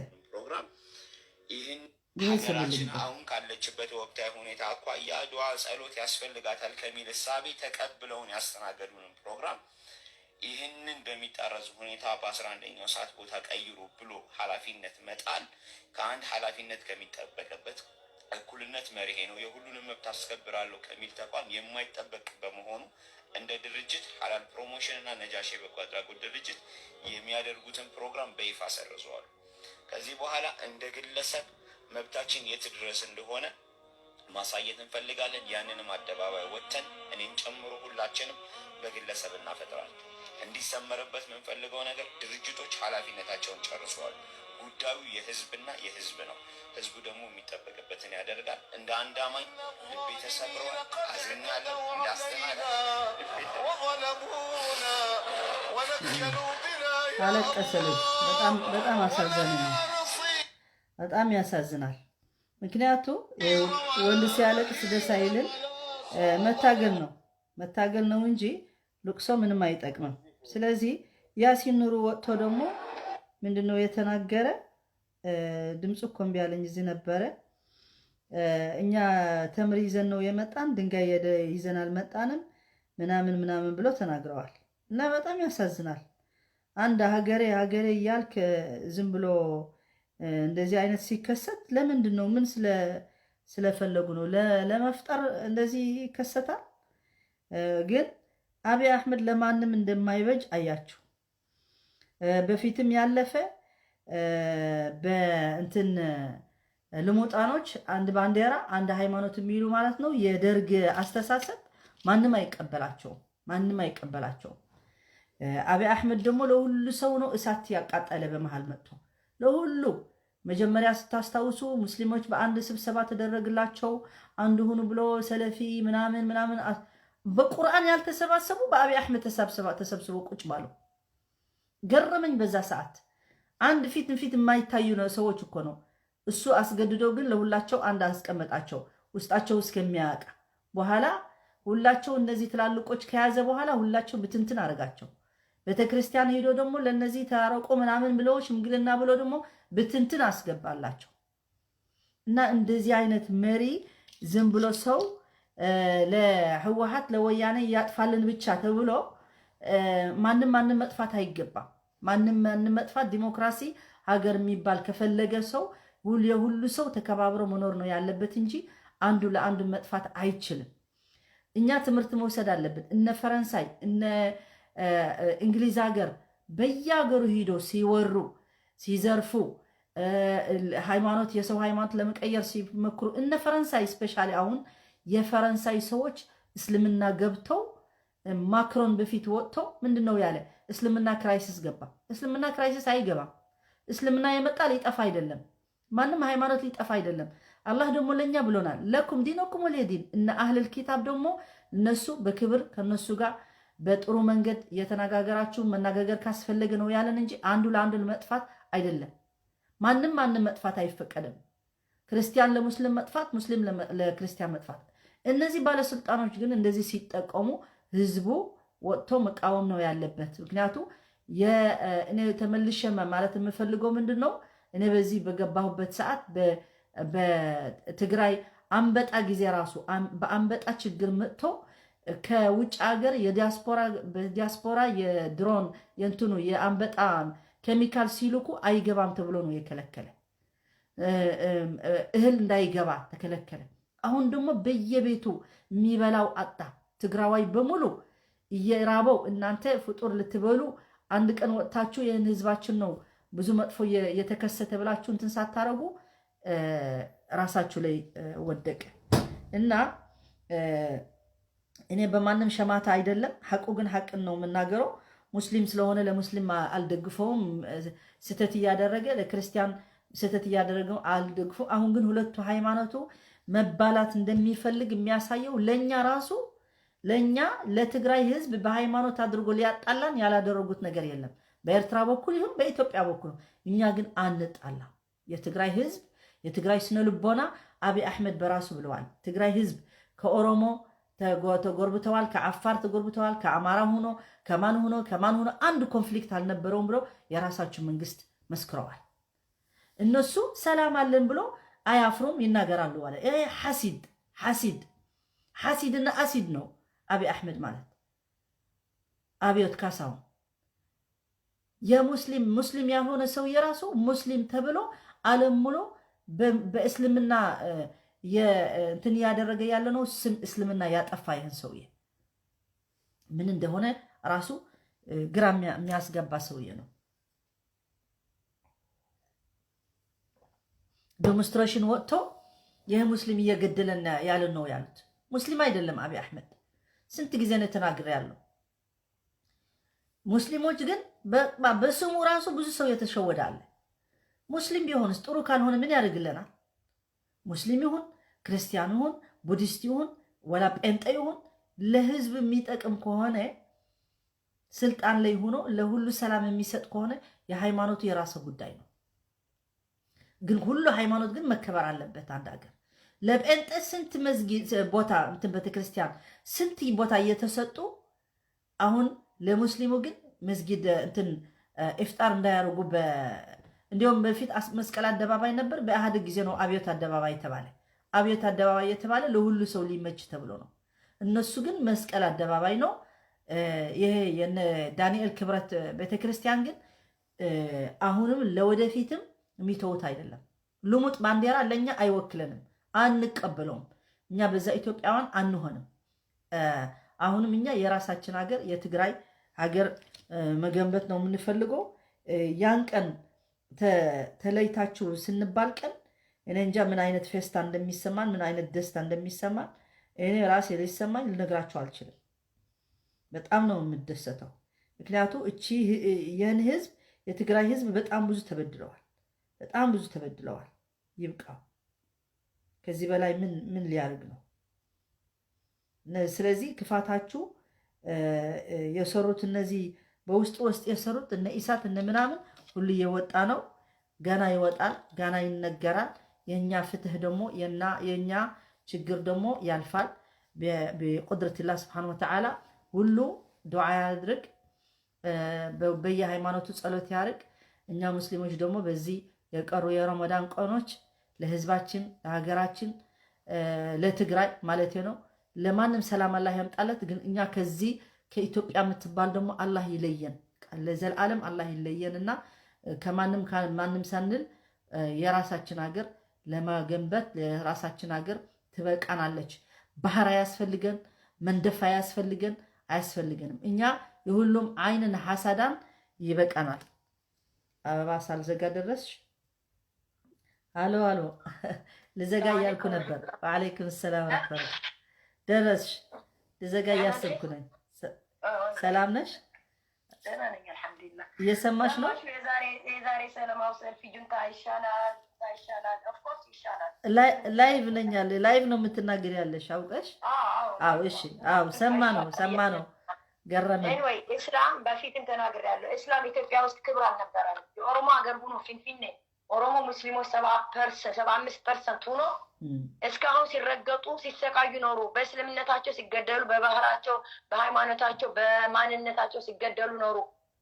[SPEAKER 4] ይህን ሀገራችን አሁን ካለችበት ወቅታዊ ሁኔታ አኳያ ዱዓ ጸሎት ያስፈልጋታል ከሚል እሳቤ ተቀብለውን ያስተናገዱንን ፕሮግራም ይህንን በሚጣረዝ ሁኔታ በ11ኛው ሰዓት ቦታ ቀይሩ ብሎ ኃላፊነት መጣል ከአንድ ኃላፊነት ከሚጠበቅበት እኩልነት መርሄ ነው የሁሉንም መብት አስከብራለሁ ከሚል ተቋም የማይጠበቅ በመሆኑ እንደ ድርጅት ሐላል ፕሮሞሽን እና ነጃሺ በጎ አድራጎት ድርጅት የሚያደርጉትን ፕሮግራም በይፋ ሰርዘዋል። ከዚህ በኋላ እንደ ግለሰብ መብታችን የት ድረስ እንደሆነ ማሳየት እንፈልጋለን። ያንንም አደባባይ ወጥተን እኔን ጨምሮ ሁላችንም በግለሰብ እናፈጥራለን። እንዲሰመርበት የምንፈልገው ነገር ድርጅቶች ኃላፊነታቸውን ጨርሰዋል። ጉዳዩ የህዝብና የህዝብ ነው። ህዝቡ ደግሞ የሚጠበቅበትን ያደርጋል። እንደ አንድ አማኝ ልቤ ተሰብሯል፣ አዝኛለሁ። እንዳስተናለ
[SPEAKER 1] አለቀሰልኝ። በጣም አሳዘነኝ። በጣም ያሳዝናል። ምክንያቱ ወንድ ሲያለቅስ ደስ አይልም። መታገል ነው እንጂ ልቅሶ ምንም አይጠቅምም። ስለዚህ ያሲን ኑሩ ወጥቶ ደግሞ ምንድነው የተናገረ? ድምፁ እኮ እምቢ አለኝ። እዚህ ነበረ እኛ ተምር ይዘን ነው የመጣን፣ ድንጋይ ይዘን አልመጣንም ምናምን ብሎ ተናግረዋል። እና በጣም ያሳዝናል። አንድ ሀገሬ እያልክ ዝም ብሎ እንደዚህ አይነት ሲከሰት ለምንድን ነው? ምን ስለፈለጉ ነው? ለመፍጠር እንደዚህ ይከሰታል። ግን አብይ አህመድ ለማንም እንደማይበጅ አያችሁ። በፊትም ያለፈ በእንትን ልሙጣኖች አንድ ባንዲራ አንድ ሃይማኖት የሚሉ ማለት ነው። የደርግ አስተሳሰብ ማንም አይቀበላቸውም። ማንም አይቀበላቸውም። አብይ አሕመድ ደግሞ ለሁሉ ሰው ነው እሳት ያቃጠለ በመሃል መጥቶ ለሁሉ። መጀመሪያ ስታስታውሱ ሙስሊሞች በአንድ ስብሰባ ተደረግላቸው አንድ ሁኑ ብሎ ሰለፊ ምናምን በቁርአን ያልተሰባሰቡ በአብይ አሕመድ ተሰብስበው ቁጭ ባሉ ገረመኝ። በዛ ሰዓት አንድ ፊት የማይታዩ ሰዎች እኮ ነው እሱ አስገድደው ግን ለሁላቸው አንድ አስቀመጣቸው ውስጣቸው እስከሚያውቅ በኋላ ሁላቸው እነዚህ ትላልቆች ከያዘ በኋላ ሁላቸው ብትንትን አደረጋቸው። ቤተክርስቲያን ሄዶ ደግሞ ለነዚህ ተራረቆ ምናምን ብሎ ሽምግልና ብሎ ደግሞ ብትንትን አስገባላቸው። እና እንደዚህ አይነት መሪ ዝም ብሎ ሰው ለህወሓት ለወያኔ ያጥፋልን ብቻ ተብሎ ማንም መጥፋት አይገባም። ማንም መጥፋት ዲሞክራሲ ሀገር የሚባል ከፈለገ ሰው የሁሉ ሰው ተከባብሮ መኖር ነው ያለበት እንጂ አንዱ ለአንዱ መጥፋት አይችልም። እኛ ትምህርት መውሰድ አለብን። እነ ፈረንሳይ እነ እንግሊዝ ሀገር በየሀገሩ ሂዶ ሲወሩ ሲዘርፉ ሃይማኖት የሰው ሃይማኖት ለመቀየር ሲመክሩ እነ ፈረንሳይ ስፔሻሊ አሁን የፈረንሳይ ሰዎች እስልምና ገብተው ማክሮን በፊት ወጥቶ ምንድነው ያለ እስልምና ክራይሲስ ገባ። እስልምና ክራይሲስ አይገባም። እስልምና የመጣ ሊጠፋ አይደለም። ማንም ሃይማኖት ሊጠፋ አይደለም። አላህ ደግሞ ለኛ ብሎናል ለኩም ዲነኩም ወሊየዲን። እነ አህለል ኪታብ ደግሞ እነሱ በክብር ከነሱ ጋር በጥሩ መንገድ የተነጋገራችሁ መነጋገር ካስፈለገ ነው ያለን እንጂ አንዱ ለአንዱ መጥፋት አይደለም። ማንም መጥፋት አይፈቀድም። ክርስቲያን ለሙስሊም መጥፋት፣ ሙስሊም ለክርስቲያን መጥፋት። እነዚህ ባለስልጣኖች ግን እንደዚህ ሲጠቀሙ ህዝቡ ወጥቶ መቃወም ነው ያለበት። ምክንያቱ እኔ ተመልሼ ማለት የምፈልገው ምንድነው እኔ በዚህ በገባሁበት ሰዓት በትግራይ አንበጣ ጊዜ ራሱ በአንበጣ ችግር መጥቶ ከውጭ ሀገር የዲያስፖራ የድሮን የእንትኑ የአንበጣ ኬሚካል ሲልኩ አይገባም ተብሎ ነው የከለከለ። እህል እንዳይገባ ተከለከለ። አሁን ደግሞ በየቤቱ የሚበላው አጣ። ትግራዋይ በሙሉ እየራበው እናንተ ፍጡር ልትበሉ አንድ ቀን ወጥታችሁ ይህን ህዝባችን ነው ብዙ መጥፎ የተከሰተ ብላችሁ እንትን ሳታረጉ ራሳችሁ ላይ ወደቀ እና እኔ በማንም ሸማታ አይደለም። ሐቁ ግን ሐቅን ነው የምናገረው። ሙስሊም ስለሆነ ለሙስሊም አልደግፈውም። ስተት እያደረገ ለክርስቲያን ስተት እያደረገው አልደግፈው። አሁን ግን ሁለቱ ሃይማኖቱ መባላት እንደሚፈልግ የሚያሳየው ለኛ ለትግራይ ህዝብ በሃይማኖት አድርጎ ሊያጣላን ያላደረጉት ነገር የለም። በኤርትራ በኩል ይሁን በኢትዮጵያ በኩል እኛ ግን አንጣላ። የትግራይ ህዝብ የትግራይ ስነ ልቦና አብይ አሕመድ በራሱ ብለዋል። ትግራይ ህዝብ ከኦሮሞ ተጎርብተዋል፣ ከአፋር ተጎርብተዋል፣ ከአማራ ሆኖ ከማን ሆኖ አንድ ኮንፍሊክት አልነበረውም ብለው የራሳቸው መንግስት መስክረዋል። እነሱ ሰላም አለን ብሎ አያፍሩም፣ ይናገራሉ ማለት ይሄ ሐሲድና አሲድ ነው አብይ አሕመድ ማለት። አብዮት ካሳሁን ሙስሊም ያልሆነ ሰው የራሱ ሙስሊም ተብሎ ዓለም ሙሉ በእስልምና እንትን ያደረገ ያለ ነው። ስም እስልምና ያጠፋ ይህን ሰውዬ ምን እንደሆነ ራሱ ግራ የሚያስገባ ሰውዬ ነው። ዴሞንስትሬሽን ወጥቶ ይህ ሙስሊም እየገደለን ያለን ነው ያሉት። ሙስሊም አይደለም አብይ አሕመድ። ስንት ጊዜ ነው ተናግሬ ያለው። ሙስሊሞች ግን በስሙ ራሱ ብዙ ሰው የተሸወደ አለ። ሙስሊም ቢሆንስ ጥሩ ካልሆነ ምን ያደርግልናል? ሙስሊም ይሁን ክርስቲያን ይሁን ቡዲስት ይሁን ወላ ጴንጤ ይሁን ለህዝብ የሚጠቅም ከሆነ ስልጣን ላይ ሆኖ ለሁሉ ሰላም የሚሰጥ ከሆነ የሃይማኖቱ የራሱ ጉዳይ ነው። ግን ሁሉ ሃይማኖት ግን መከበር አለበት። አንድ ሀገር ለጴንጤ ስንት መስጊድ ቦታ እንትን ቤተክርስቲያን ስንት ቦታ እየተሰጡ አሁን ለሙስሊሙ ግን መስጊድ እንትን ኢፍጣር እንዳያርጉ እንዲሁም በፊት መስቀል አደባባይ ነበር። በኢህአዴግ ጊዜ ነው አብዮት አደባባይ ተባለ። አብዮት አደባባይ የተባለ ለሁሉ ሰው ሊመች ተብሎ ነው። እነሱ ግን መስቀል አደባባይ ነው። ይሄ የነ ዳንኤል ክብረት ቤተክርስቲያን ግን አሁንም ለወደፊትም የሚተውት አይደለም። ልሙጥ ባንዲራ ለኛ አይወክለንም፣ አንቀበለውም። እኛ በዛ ኢትዮጵያውያን አንሆንም። አሁንም እኛ የራሳችን ሀገር የትግራይ ሀገር መገንበት ነው የምንፈልገው። ያን ቀን ተለይታችሁ ስንባል ቀን እኔ እንጃ ምን አይነት ፌስታ እንደሚሰማን ምን አይነት ደስታ እንደሚሰማን እኔ ራሴ ሊሰማኝ ልነግራችሁ አልችልም። በጣም ነው የምደሰተው። ምክንያቱም እቺ ይህን ህዝብ የትግራይ ህዝብ በጣም ብዙ ተበድለዋል። ይብቃው። ከዚህ በላይ ምን ሊያደርግ ነው? ስለዚህ ክፋታችሁ የሰሩት እነዚህ በውስጥ የሰሩት እነ ኢሳት እነ ምናምን ሁሉ እየወጣ ነው። ገና ይወጣል፣ ገና ይነገራል። የኛ ፍትህ ደግሞ የኛ ችግር ደግሞ ያልፋል። በቁድረቲላህ ስብሐነሁ ወተዓላ ሁሉ ዱዓ ያድርግ፣ በየሃይማኖቱ ጸሎት ያርግ። እኛ ሙስሊሞች ደግሞ በዚህ የቀሩ የረመዳን ቀኖች ለህዝባችን፣ ለሀገራችን፣ ለትግራይ ማለት ነው ለማንም ሰላም አላህ ያምጣለት። ግን እኛ ከዚህ ከኢትዮጵያ የምትባል ደግሞ አላህ ይለየን፣ ለዘላለም አላህ ይለየንና ከማንም ሳንል የራሳችን ሀገር ለማገንበት የራሳችን ሀገር ትበቃናለች። ባህር አያስፈልገን፣ መንደፍ አያስፈልገንም። እኛ የሁሉም አይንን ሐሳዳን ይበቃናል። አበባ ሳልዘጋ ደረስሽ? አሎ ልዘጋ እያልኩ ነበር። ወአለይኩም ሰላም ወራህመቱላህ። ደረስሽ? ልዘጋ እያሰብኩ ነኝ። ሰላም ነሽ?
[SPEAKER 5] ደህና ነኝ አልሐምዱሊላህ።
[SPEAKER 1] እየሰማሽ ነው?
[SPEAKER 5] የዛሬ ሰላማዊ ሰልፍ ጁንታ ይሻላል። ኦፍ ኮርስ ይሻላል።
[SPEAKER 1] ላይቭ ነኛል። ላይቭ ነው የምትናገር ያለሽ አውቀሽ? አዎ እሺ። አዎ ሰማ ነው ገረመኝ።
[SPEAKER 5] ኤኒዌይ እስላም በፊትም ተናግሬያለሁ። እስላም ኢትዮጵያ ውስጥ ክብር አልነበረም። የኦሮሞ ሀገር ሆኖ ፊንፊኔ ኦሮሞ ሙስሊሞች 75% ሆኖ እስካሁን ሲረገጡ ሲሰቃዩ ኖሩ። በእስልምነታቸው ሲገደሉ፣ በባህራቸው፣ በሃይማኖታቸው፣ በማንነታቸው ሲገደሉ ኖሩ።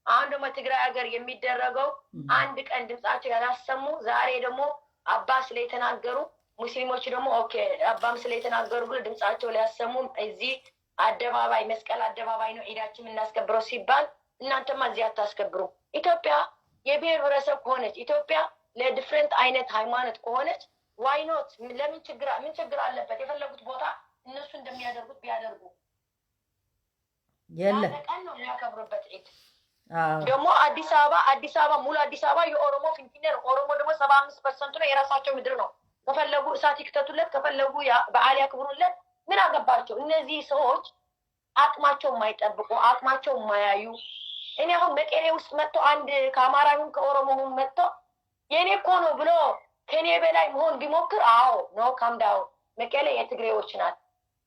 [SPEAKER 5] አሁን ደግሞ ትግራይ ሀገር የሚደረገው አንድ ቀን ድምጻቸው ያላሰሙ ዛሬ ደግሞ አባ ስለተናገሩ ሙስሊሞች ደግሞ ኦኬ አባም ስለተናገሩ ብሎ ድምጻቸው ሊያሰሙ እዚህ አደባባይ መስቀል አደባባይ ነው ዒዳችን እናስከብረው ሲባል እናንተማ እዚህ አታስከብሩ። ኢትዮጵያ የብሔር ብሔረሰብ ከሆነች ኢትዮጵያ ለዲፍረንት አይነት ሃይማኖት ከሆነች ዋይ ኖት? ምን ችግር አለበት? የፈለጉት ቦታ እነሱ እንደሚያደርጉት ቢያደርጉ ቀን ነው የሚያከብሩበት ዒድ። ደግሞ አዲስ አበባ ሙሉ አዲስ አበባ የኦሮሞ ፊንፊኔ ነው። ኦሮሞ ደግሞ 75% ነው። የራሳቸው ምድር ነው። ከፈለጉ እሳት ይክተቱለት፣ ከፈለጉ በዓል ያክብሩለት። ምን አገባቸው? እነዚህ ሰዎች አቅማቸው የማይጠብቁ አቅማቸው የማያዩ። እኔ አሁን መቀሌ ውስጥ መጥቶ አንድ ከአማራ ይሁን ከኦሮሞ ይሁን መጥቶ የኔ እኮ ነው ብሎ ከኔ በላይ መሆን ቢሞክር ኖ ካም ዳውን። መቀሌ የትግሬዎች ናት።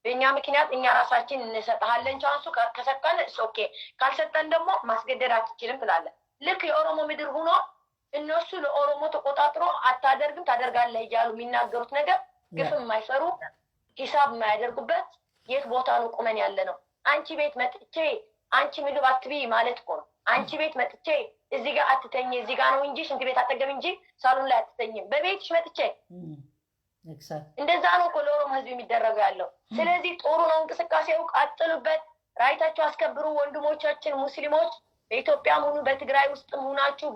[SPEAKER 5] በእኛ ምክንያት እኛ ራሳችን እንሰጥሃለን ቻንሱ። ከሰጠን ኦኬ፣ ካልሰጠን ደግሞ ማስገደድ አትችልም ትላለን። ልክ የኦሮሞ ምድር ሆኖ እነሱ ለኦሮሞ ተቆጣጥሮ አታደርግም ታደርጋለህ እያሉ የሚናገሩት ነገር ግፍም የማይሰሩ ሂሳብ የማያደርጉበት የት ቦታ ነው ቁመን ያለ ነው? አንቺ ቤት መጥቼ አንቺ ምግብ አትቢ ማለት እኮ ነው። አንቺ ቤት መጥቼ እዚህ ጋር አትተኝ፣ እዚህ ጋር ነው እንጂ ሽንት ቤት አጠገብ እንጂ ሳሎን ላይ አትተኝም። በቤትሽ መጥቼ እንደዛ ነው እኮ ለኦሮሞ ህዝብ የሚደረገው ያለው። ስለዚህ ጥሩ ነው እንቅስቃሴው፣ ቀጥሉበት፣ ራይታችሁ አስከብሩ። ወንድሞቻችን ሙስሊሞች በኢትዮጵያም ሆኑ በትግራይ ውስጥም ሆናችሁ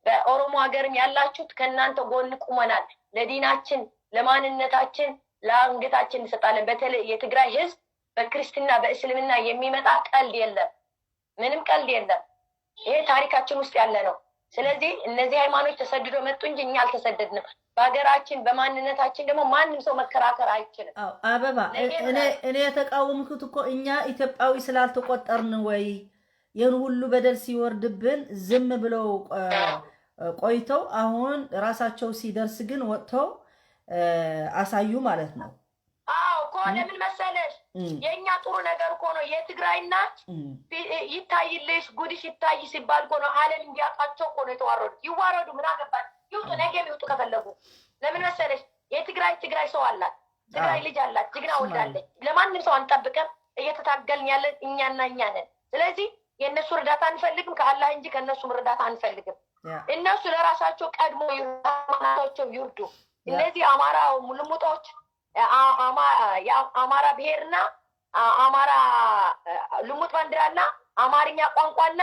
[SPEAKER 5] በኦሮሞ ሀገርም ያላችሁት ከእናንተ ጎን ቁመናል። ለዲናችን ለማንነታችን ለአንገታችን እንሰጣለን። በተለይ የትግራይ ህዝብ በክርስትና በእስልምና የሚመጣ ቀልድ የለም፣ ምንም ቀልድ የለም። ይሄ ታሪካችን ውስጥ ያለ ነው። ስለዚህ እነዚህ ሃይማኖች ተሰድዶ መጡ እንጂ እኛ አልተሰደድንም። በሀገራችን በማንነታችን ደግሞ ማንም ሰው መከራከር አይችልም።
[SPEAKER 1] አበባ እኔ የተቃወምኩት እኮ እኛ ኢትዮጵያዊ ስላልተቆጠርን ወይ ይህን ሁሉ በደል ሲወርድብን ዝም ብለው ቆይተው አሁን ራሳቸው ሲደርስ ግን ወጥተው አሳዩ ማለት ነው።
[SPEAKER 5] እኮ ለምን መሰለሽ የእኛ ጥሩ ነገር እኮ ነው። የትግራይ እናት ይታይልሽ ጉድሽ ይታይ ሲባል እኮ ነው ዓለም እንዲያውቃቸው እኮ ነው የተዋረዱ። ይዋረዱ፣ ምን አገባል? ይውጡ፣ ነገ ይውጡ ከፈለጉ። ለምን መሰለሽ የትግራይ ሰው አላት፣ ትግራይ ልጅ አላት፣ ጀግና ወልዳለች። ለማንም ሰው አንጠብቅም። እየተታገልን ያለን እኛና እኛ ነን። ስለዚህ የእነሱ እርዳታ አንፈልግም ከአላህ እንጂ ከእነሱም እርዳታ አንፈልግም። እነሱ ለራሳቸው ቀድሞ ይርዳቸው ይርዱ። እነዚህ አማራ ሙልሙጦች የአማራ ብሔርና አማራ ልሙጥ ባንዲራና አማርኛ ቋንቋና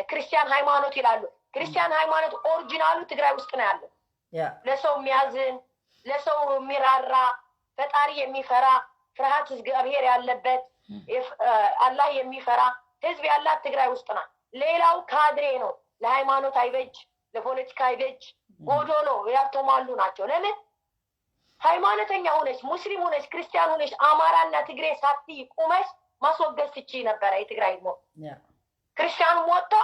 [SPEAKER 5] ክርስቲያን ሃይማኖት ይላሉ። ክርስቲያን ሃይማኖት ኦሪጂናሉ ትግራይ ውስጥ ነው ያለው። ለሰው የሚያዝን ለሰው የሚራራ ፈጣሪ የሚፈራ ፍርሃት እግዚአብሔር ያለበት አላህ የሚፈራ ህዝብ ያላት ትግራይ ውስጥ ናት። ሌላው ካድሬ ነው። ለሃይማኖት አይበጅ፣ ለፖለቲካ አይበጅ፣ ጎዶሎ ያልተሟሉ ናቸው። ለምን ሃይማኖተኛ ሆነች ሙስሊም ሆነች ክርስቲያን ሆነች አማራና ትግሬ ሳትይ ቁመሽ ማስወገድ ትቺ ነበር የትግራይ ሞ ክርስቲያኑ ወጥቶ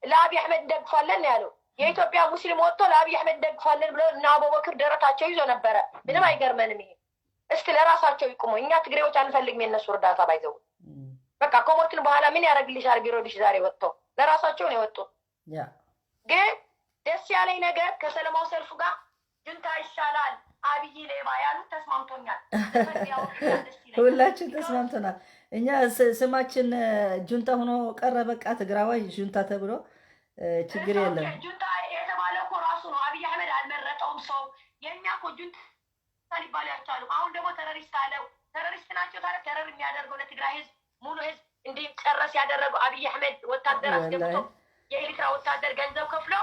[SPEAKER 5] ለአብይ አህመድ እንደግፋለን ያለው የኢትዮጵያ ሙስሊም ወጥቶ ለአብይ አህመድ እንደግፋለን ብሎ እና አቡበክር ደረታቸው ይዞ ነበር ምንም አይገርመንም ይሄ እስቲ ለራሳቸው ይቆሙ እኛ ትግሬዎች አንፈልግም የነሱ እርዳታ ባይዘው በቃ ከሞትን በኋላ ምን ያደርግልሻል ቢሮድሽ ዛሬ ወጥቶ ለራሳቸው ነው የወጡት ግን ደስ ያለኝ ነገር ከሰለማው ሰልፉ ጋር ጁንታ ይሻላል አብይ ሌባ ያሉ ተስማምቶኛል
[SPEAKER 1] ሁላችን ተስማምተናል እኛ ስማችን ጁንታ ሆኖ ቀረ በቃ ትግራዋይ ጁንታ ተብሎ ችግር የለም
[SPEAKER 5] ጁንታ የተባለው እኮ ራሱ ነው አብይ አህመድ አልመረጠውም ሰው የኛ እኮ ጁንታ ሊባል ያቻሉ አሁን ደግሞ ተረሪስት አለው ተረሪስት ናቸው ታዲያ ተረር የሚያደርገው ለትግራይ ህዝብ ሙሉ ህዝብ እንዲጨረስ ያደረገው አብይ አህመድ ወታደር አስገብቶ የኤርትራ ወታደር ገንዘብ ከፍሎ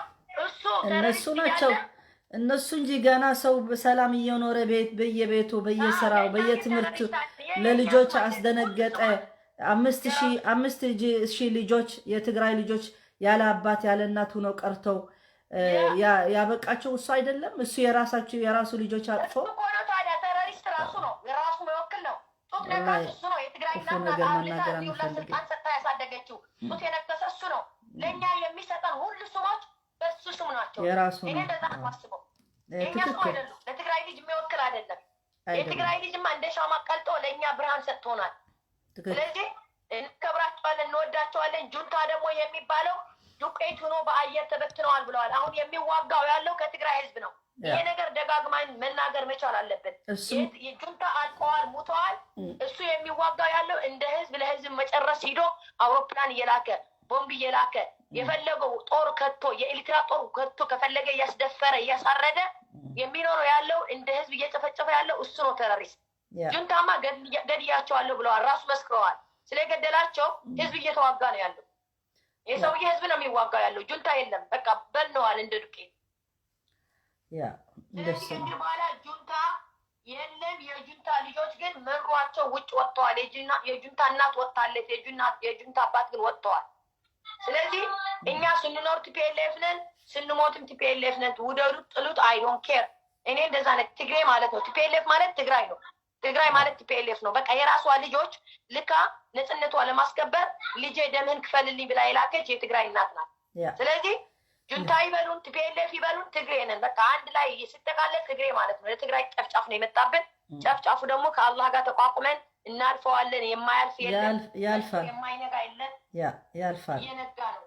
[SPEAKER 1] እነሱ ናቸው እነሱ እንጂ ገና ሰው በሰላም እየኖረ ቤት በየቤቱ በየስራው በየትምህርቱ ለልጆች አስደነገጠ 5000 ልጆች የትግራይ ልጆች ያለ አባት ያለ እናት ሆነው ቀርተው ያበቃቸው እሱ አይደለም እሱ የራሱ ልጆች አጥፎ
[SPEAKER 5] ታዲያ ተረሪስት ራሱ ነው የራሱ መወክል ነው ጡት ነካሽ እሱ ነው የትግራይ እናት ያሳደገችው ጡት የነከሰ እሱ ነው ለእኛ የሚሰጠን ሁሉ ስሞች በሱ ስም ናቸው እኔ እንደዛ አስበው የኛ ሰው አይደለም ለትግራይ ልጅ የሚወክል አይደለም የትግራይ ልጅማ እንደ ሻማ ቀልጦ ለእኛ ብርሃን ሰጥቶናል ስለዚህ እንከብራቸዋለን እንወዳቸዋለን ጁንታ ደግሞ የሚባለው ዱቄት ሆኖ በአየር ተበትነዋል ብለዋል አሁን የሚዋጋው ያለው ከትግራይ ህዝብ ነው ይሄ ነገር ደጋግማን መናገር መቻል አለብን ጁንታ አልቀዋል ሙተዋል እሱ የሚዋጋው ያለው እንደ ህዝብ ለህዝብ መጨረስ ሂዶ አውሮፕላን እየላከ ቦምብ እየላከ የፈለገው ጦር ከቶ የኤርትራ ጦር ከቶ ከፈለገ እያስደፈረ እያሳረደ የሚኖረው ያለው እንደ ህዝብ እየጨፈጨፈ ያለው እሱ ነው ተረሪስት ጁንታማ ገድያቸዋለሁ ብለዋል ራሱ መስክረዋል ስለገደላቸው ህዝብ እየተዋጋ ነው ያለው የሰውዬ ህዝብ ነው የሚዋጋው ያለው ጁንታ የለም በቃ በነዋል እንደ ዱቄት ስለዚህ በኋላ ጁንታ የለም የጁንታ ልጆች ግን መሯቸው ውጭ ወጥተዋል የጁንታ እናት ወጥታለች የጁንታ አባት ግን ወጥተዋል ስለዚህ እኛ ስንኖር ቲፒኤልኤፍ ነን ስንሞትም ቲፒኤልኤፍ ነን ውደዱት ጥሉት አይ ዶንት ኬር እኔ እንደዛ ነኝ ትግሬ ማለት ነው ቲፒኤልኤፍ ማለት ትግራይ ነው ትግራይ ማለት ቲፒኤልኤፍ ነው በቃ የራሷ ልጆች ልካ ነጽነቷ ለማስከበር ልጄ ደምህን ክፈልልኝ ብላ የላከች የትግራይ እናት ናት ስለዚህ ጁንታ ይበሉን ቲፒኤልኤፍ ይበሉን ትግሬ ነን በቃ አንድ ላይ ሲጠቃለል ትግሬ ማለት ነው ለትግራይ ጨፍጫፍ ነው የመጣብን ጨፍጫፉ ደግሞ ከአላህ ጋር ተቋቁመን እናልፈዋለን የማያልፍ የለም
[SPEAKER 1] ያልፋል
[SPEAKER 5] የማይነጋ የለም
[SPEAKER 1] ያልፋል
[SPEAKER 5] እየነጋ ነው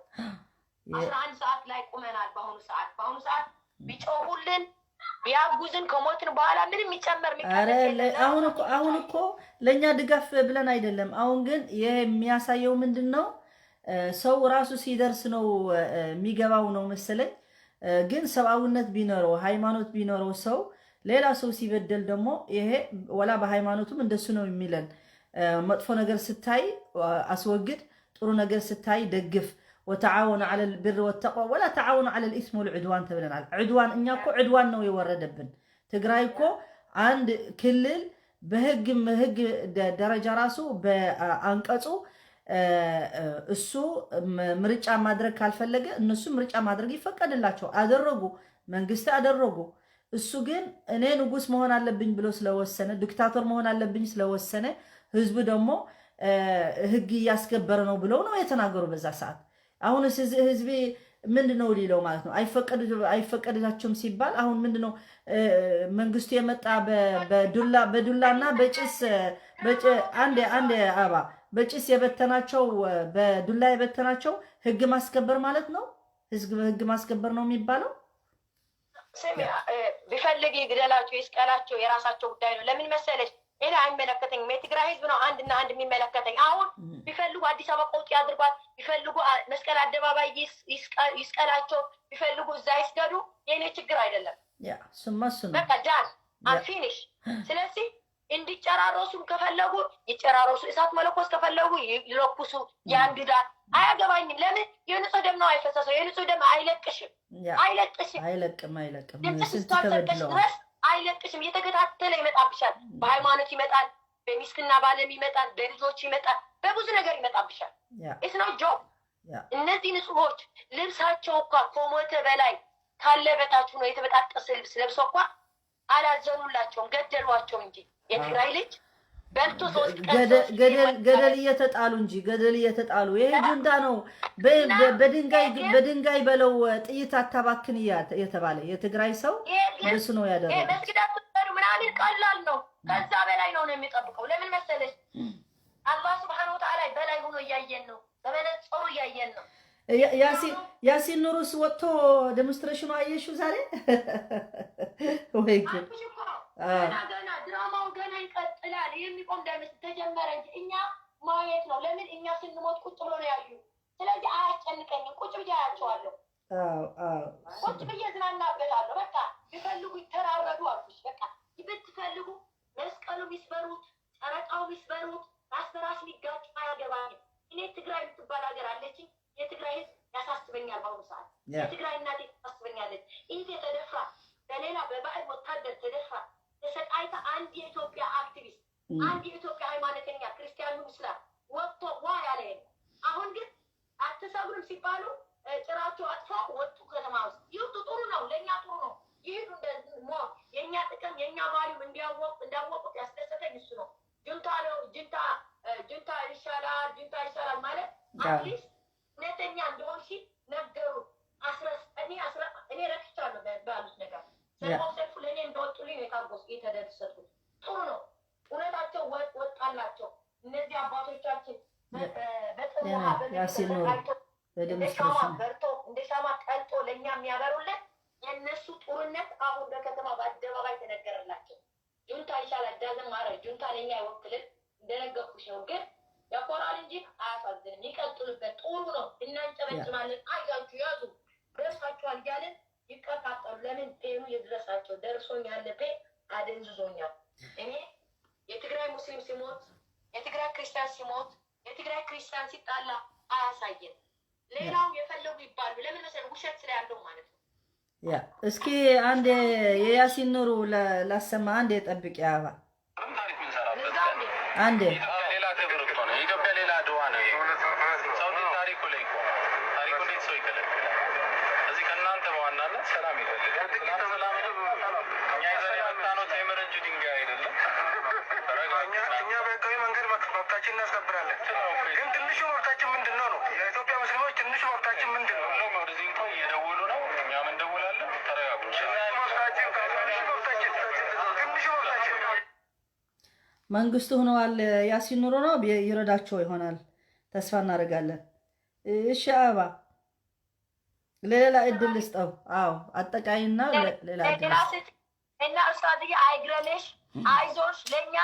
[SPEAKER 5] 11 ሰዓት ላይ ቁመናል በአሁኑ ሰዓት ቢጮሁልን ቢያጉዝን ከሞትን በኋላ ምንም ይጨመር
[SPEAKER 1] አሁን እኮ ለእኛ ድጋፍ ብለን አይደለም አሁን ግን የሚያሳየው ምንድነው ሰው ራሱ ሲደርስ ነው የሚገባው ነው መሰለኝ ግን ሰብአዊነት ቢኖረው ሃይማኖት ቢኖረው ሰው ሌላ ሰው ሲበደል ደግሞ ይሄ ወላ በሃይማኖቱም እንደሱ ነው የሚለን መጥፎ ነገር ስታይ አስወግድ ጥሩ ነገር ስታይ ደግፍ وتعاونوا على البر والتقوى ولا تعاونوا على الاثم والعدوان تبلنا عدوان እኛ እኮ عدوان ነው የወረደብን ትግራይ እኮ አንድ ክልል በህግ ደረጃ ራሱ በአንቀጹ እሱ ምርጫ ማድረግ ካልፈለገ እነሱ ምርጫ ማድረግ ይፈቀድላቸው አደረጉ መንግስት አደረጉ እሱ ግን እኔ ንጉስ መሆን አለብኝ ብሎ ስለወሰነ ዲክታቶር መሆን አለብኝ ስለወሰነ ህዝቡ ደግሞ ህግ ያስከበር ነው ብለው ነው የተናገሩ በዛ ሰዓት አሁን ህዝብ ምንድነው ሊለው ማለት ነው አይፈቀድላቸውም ሲባል አሁን ምንድነው መንግስቱ የመጣ በዱላና በጭስ አንድ አባ በጭስ የበተናቸው በዱላ የበተናቸው ህግ ማስከበር ማለት ነው ህግ ማስከበር ነው የሚባለው
[SPEAKER 5] ስሚ ቢፈልግ ይግደላቸው ይስቀላቸው የራሳቸው ጉዳይ ነው ለምን መሰለሽ እኔ አይመለከተኝም የትግራይ ህዝብ ነው አንድና አንድ የሚመለከተኝ አሁን ቢፈልጉ አዲስ አበባ ቆጥ ያድርጓት ቢፈልጉ መስቀል አደባባይ ይስቀላቸው ቢፈልጉ እዛ ይስገዱ የኔ ችግር አይደለም
[SPEAKER 1] ስማስ ነው
[SPEAKER 5] በቃ ጃን አንፊኒሽ ስለዚህ እንዲጨራረሱም ከፈለጉ ይጨራረሱ እሳት መለኮስ ከፈለጉ ይለኩሱ ያንዱዳ አያገባኝም ለምን የንጹህ ደም ነው አይፈሰሰው የንጹህ ደም አይለቅም ስንት ተበድለው አይለቅሽም እየተከታተለ ይመጣብሻል በሃይማኖት ይመጣል በሚስክና ባለም ይመጣል በልጆች ይመጣል በብዙ ነገር ይመጣብሻል it's not job እነዚህ ንጹሆች ልብሳቸው እንኳን ከሞተ በላይ ካለበታችሁ ነው የተበጣጠሰ ልብስ ለብሰው እንኳን አላዘኑላቸውም ገደሏቸው እንጂ የትግራይ ልጅ በልቶ 3 ቀን
[SPEAKER 1] ገደል እየተጣሉ እንጂ ገደል እየተጣሉ ይሄ ጁንታ ነው። በድንጋይ በለው ጥይት አታባክን የተባለ የትግራይ ሰው እሱ ነው ያደረገው።
[SPEAKER 5] መስጊዳቱ ምናምን ቀላል ነው። ከዛ በላይ ነው የሚጠብቀው። ለምን መሰለሽ? አላህ Subhanahu Wa Ta'ala በላይ ሆኖ እያየን ነው። በመነጽሩ እያየን ነው። ያሲን ኑሩስ ወጥቶ ዴሞንስትሬሽኑ አየሽው ዛሬ? ወይ ግን ገና ድራማው ገና ይቀጥላል። የሚቆም እንዳይመስል ተጀመረ እንጂ እኛ ማየት ነው። ለምን እኛ ስንሞት ቁጭ ብሎ ነው ያዩ። ስለዚህ አያስጨንቀኝም። ቁጭ ብዬ አያቸዋለሁ። ቁጭ ብዬ ዝናናበታለሁ። በቃ ቢፈልጉ ይተራረዱ አልኩሽ። በቃ ብትፈልጉ መስቀሉ ቢስበሩት፣ ጨረቃው ቢስበሩት፣ ራስ በራስ ሊጋጭ አያገባኝም። እኔ ትግራይ የምትባል ሀገር አለችኝ። የትግራይ ህዝብ ያሳስበኛል። በአሁኑ ሰዓት የትግራይ እናቴ ታሳስበኛለች። ይህ ተደፍራ በሌላ በባዕድ ወታደር ተደፍራ ተሰቃይታ አንድ የኢትዮጵያ አክቲቪስት አንድ የኢትዮጵያ ሃይማኖተኛ ክርስቲያኑ እስላም ወጥቶ ዋ ያለ አሁን ግን አትሰብሩም ሲባሉ ጭራቸው አጥፎ ወጡ። ከተማ ውስጥ ይወጡ። ጥሩ ነው፣ ለእኛ ጥሩ ነው። ይሄዱ እንደሞ የእኛ ጥቅም የእኛ ቫሊዩ እንዳወቁት ያስደሰተኝ እሱ ነው። ጁንታ ይሻላል ማለት አትሊስት እውነተኛ እንደሆንሽ ነገሩ እኔ ረክቻለሁ ባሉት ነገር ሰልፉ ለእኔ እንደወጡልኝ የታጎስ የተደሰትኩት ጥሩ ነው። እውነታቸው ወጣላቸው። እነዚህ አባቶቻችን በጥሩሃ እንደ ሻማ ቀልጦ ለእኛ የሚያበሩለት የእነሱ ጡርነት አሁን በከተማ በአደባባይ ተነገረላቸው። ጁንታ ይሻላል ዳዘን ማረ ጁንታ ለእኛ አይወክልም። እንደነገርኩሽ ነው። ግን ያኮራል እንጂ አያሳዝንም። ይቀጥሉበት። ጥሩ ነው። እናንጨበጭባለን። አይዛችሁ ያዙ ደርሳችኋል እያለን ይቀጣጠሉ። ለምን ፔኑ የድረሳቸው ደርሶኛል። ፔ አደንዝዞኛል። እኔ የትግራይ ሙስሊም ሲሞት፣ የትግራይ ክርስቲያን ሲሞት፣ የትግራይ ክርስቲያን ሲጣላ አያሳየን። ሌላው የፈለጉ ይባሉ። ለምን መሰለህ? ውሸት ስለያለው ማለት ነው።
[SPEAKER 1] ያ እስኪ አንድ የያሲን ኑሩ ላሰማ። አንድ የጠብቅ ያባ አንድ
[SPEAKER 6] ሌላ ክብር እኮ ነው። ኢትዮጵያ ሌላ ድዋ ነው። ሰው ታሪኩ ላይ ታሪኩ እንዴት ሰው ይከለክላል? እዚህ ከእናንተ በዋናነት ሰላም ይፈልጋል። ሰላም እኛ ይዘን የመጣነው ቴምር እንጂ ድንጋይ አይደለም። እኛ በህጋዊ መንገድ መብታችን እናስከብራለን። ግን ትንሹ መብታችን ምንድን ነው ነው? የኢትዮጵያ ሙስሊሞች ትንሹ መብታችን ምንድን ነው? ወደዚህ እንኳን እየደወሉ ነው። እኛም እንደውላለን። ተረጋጉ።
[SPEAKER 1] መንግስቱ ሆነዋል። ያሲን ኑሩ ነው ይረዳቸው ይሆናል። ተስፋ እናደርጋለን። እሺ አበባ ሌላ እድል ልስጠው። አዎ አጠቃይና ሌላ እድል
[SPEAKER 5] እና ኡስታዝዬ አይግረምሽ፣ አይዞሽ። ለኛ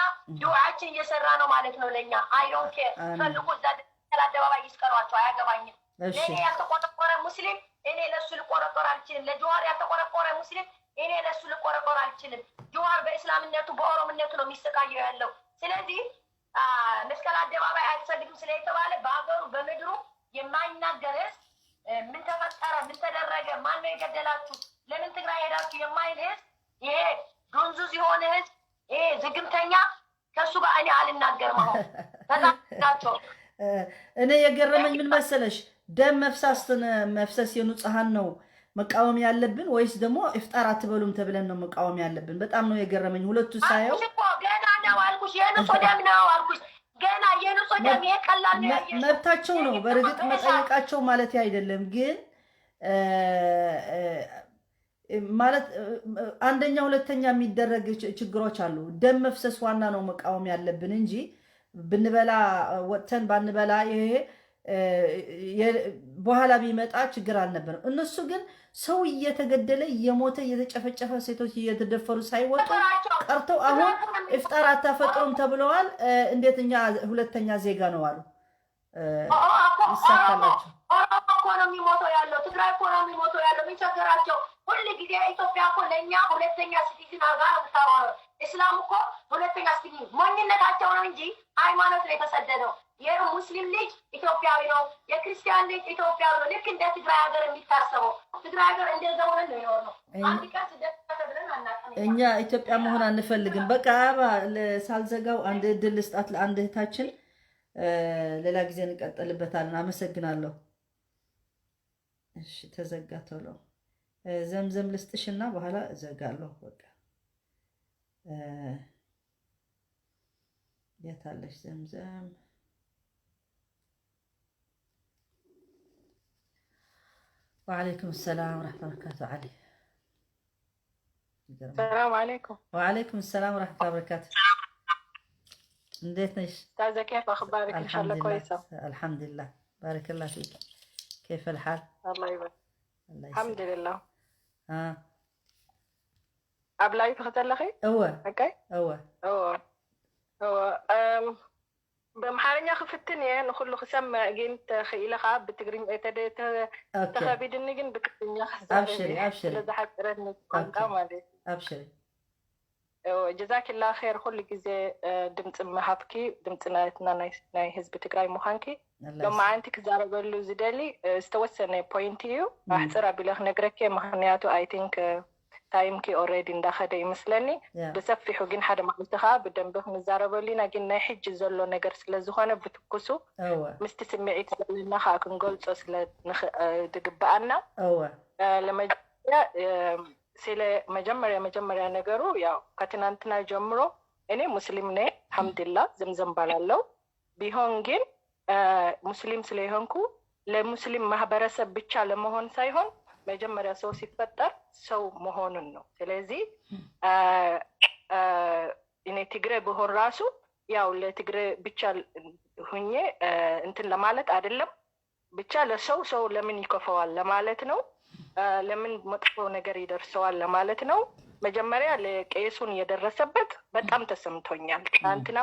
[SPEAKER 5] ዱዓችን እየሰራ ነው ማለት ነው። ለኛ አይ ዶንት ኬር ፈልጉ እዛ አደባባይ ይስቀሯቸው፣ አያገባኝም። ለኔ ያልተቆረቆረ ሙስሊም እኔ ለሱ ልቆረቆር አልችልም። ለጀዋር ያልተቆረቆረ ሙስሊም እኔ ለሱ ልቆረቆር አልችልም። ጀዋር በእስላምነቱ በኦሮምነቱ ነው የሚሰቃየው ያለው። ስለዚህ መስቀል አደባባይ አይሰግድም ስለተባለ በሀገሩ በምድሩ የማይናገር ህዝብ ምን ተፈጠረ፣ ምን ተደረገ፣ ማን ነው የገደላችሁ፣ ለምን ትግራይ ሄዳችሁ የማይል ህዝብ፣ ይሄ ዱንዙዝ የሆነ ህዝብ፣ ይሄ ዝግምተኛ ከሱ ጋር እኔ አልናገርም። አሁን ተናቸው
[SPEAKER 1] እኔ የገረመኝ ምን መሰለሽ፣ ደም መፍሰስ የንጹሃን ነው መቃወም ያለብን ወይስ ደግሞ ኢፍጣር አትበሉም ተብለን ነው መቃወም ያለብን? በጣም ነው የገረመኝ ሁለቱ ሳየው።
[SPEAKER 5] ገና ነው አልኩሽ፣ የንጹህ ደም ነው አልኩሽ። ገና የንጹህ ደም የቀላል ነው።
[SPEAKER 1] መብታቸው ነው በእርግጥ መጠየቃቸው ማለት አይደለም። ግን ማለት አንደኛ ሁለተኛ የሚደረግ ችግሮች አሉ። ደም መፍሰስ ዋና ነው መቃወም ያለብን እንጂ ብንበላ ወጥተን ባንበላ ይሄ በኋላ ቢመጣ ችግር አልነበረም። እነሱ ግን ሰው እየተገደለ እየሞተ እየተጨፈጨፈ ሴቶች እየተደፈሩ ሳይወጡ ቀርተው አሁን ኢፍጣር አታፈጥሩም ተብለዋል። እንዴት እኛ ሁለተኛ ዜጋ ነው አሉ። ይሳካላቸው።
[SPEAKER 5] ኦሮሞ እኮ ነው የሚሞተው ያለው፣ ትግራይ እኮ ነው የሚሞተው ያለው። የሚቸገራቸው ሁሉ ጊዜ ኢትዮጵያ እኮ ለእኛ ሁለተኛ ሲቲዝን አርጋ ነው የምታወራው። እስላም እኮ ሁለተኛ ሲቲዝን ሞኝነታቸው ነው እንጂ ሃይማኖት ነው የተሰደደው። የሙስሊም ልጅ ኢትዮጵያዊ ነው፣ የክርስቲያን ልጅ ኢትዮጵያዊ ነው። ልክ እንደ ትግራይ ሀገር የሚታሰበው ትግራይ ሀገር እንደዛ ሆነን ነው የኖርነው። አንድ ቀን ስደት ብለን አናውቅም።
[SPEAKER 1] እኛ ኢትዮጵያ መሆን አንፈልግም። በቃ ሳልዘጋው አንድ እድል ልስጣት ለአንድ እህታችን፣ ሌላ ጊዜ እንቀጥልበታለን። አመሰግናለሁ። እሺ ተዘጋ ቶሎ። ዘምዘም ልስጥሽና በኋላ እዘጋለሁ። በቃ يتعلش زمزم وعليكم السلام ورحمة الله وبركاته. علي
[SPEAKER 7] السلام عليكم.
[SPEAKER 1] وعليكم السلام ورحمة الله وبركاته. نديت نيش
[SPEAKER 7] أستاذة كيف أخبارك؟ إن شاء الله كويسة.
[SPEAKER 1] الحمد لله بارك الله فيك. كيف الحال؟
[SPEAKER 7] الله يبارك. الحمد لله. أبلاي بختلخي؟ أوكي. بمحارنيا خفتني نخلو خسام جنت خيلة خاب بتجرين تدت تخابيد النجن بكتنيا خسام.
[SPEAKER 1] أبشري. أبشري.
[SPEAKER 7] جزاك الله خير. كل جزء دمت محبكي دمت ناي حزب تجري مخانكي. لما أنتك زاربلو زدلي استوسنا بوينتيو أحسر بله نجرك مهنياتو I think ታይምኪ ኦሬዲ እንዳኸደ ይመስለኒ ብሰፊሑ ግን ሓደ ማዕልትኻ ብደንብ ክንዛረበሉና ግን ናይ ሕጂ ዘሎ ነገር ስለዝኾነ ብትኩሱ ምስቲ ስምዒት ዘለና ከዓ ክንገልፆ ስለድግባአና መጀመሪያ ነገሩ ያው ከትናንትና ጀምሮ እኔ ሙስሊም ነኝ አልሐምዱሊላህ ዘምዘም ባላለው ቢሆን ግን ሙስሊም ስለሆንኩ ለሙስሊም ማህበረሰብ ብቻ ለመሆን ሳይሆን መጀመሪያ ሰው ሲፈጠር ሰው መሆኑን ነው። ስለዚህ እኔ ትግሬ ብሆን ራሱ ያው ለትግሬ ብቻ ሁኜ እንትን ለማለት አይደለም ብቻ ለሰው ሰው ለምን ይከፈዋል ለማለት ነው። ለምን መጥፎ ነገር ይደርሰዋል ለማለት ነው። መጀመሪያ ለቄሱን የደረሰበት በጣም ተሰምቶኛል። ትናንትና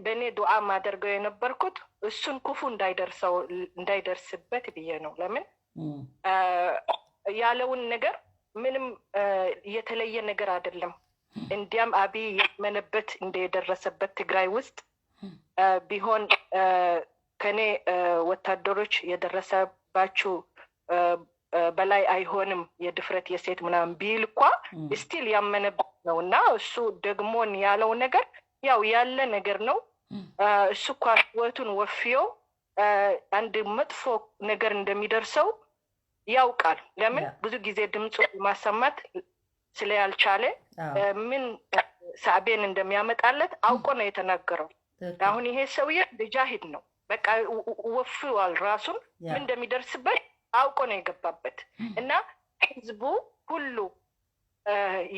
[SPEAKER 7] በእኔ ዱዓ ማደርገው የነበርኩት እሱን ክፉ እንዳይደርስበት ብዬ ነው። ለምን ያለውን ነገር ምንም የተለየ ነገር አይደለም። እንዲያም አብይ የመነበት እንደደረሰበት ትግራይ ውስጥ ቢሆን ከኔ ወታደሮች የደረሰባችሁ በላይ አይሆንም የድፍረት የሴት ምናምን ቢል እንኳን ስቲል ያመነበት ነውና እሱ ደግሞን ያለው ነገር ያው ያለ ነገር ነው። እሱ እንኳን ህይወቱን ወፍዮ አንድ መጥፎ ነገር እንደሚደርሰው ያውቃል። ለምን ብዙ ጊዜ ድምፁ ማሰማት ስለያልቻለ ምን ሳቤን እንደሚያመጣለት አውቆ ነው የተናገረው። አሁን ይሄ ሰውዬ ልጃሂድ ነው። በቃ ወፍዋል ራሱን ምን እንደሚደርስበት አውቆ ነው የገባበት እና ህዝቡ ሁሉ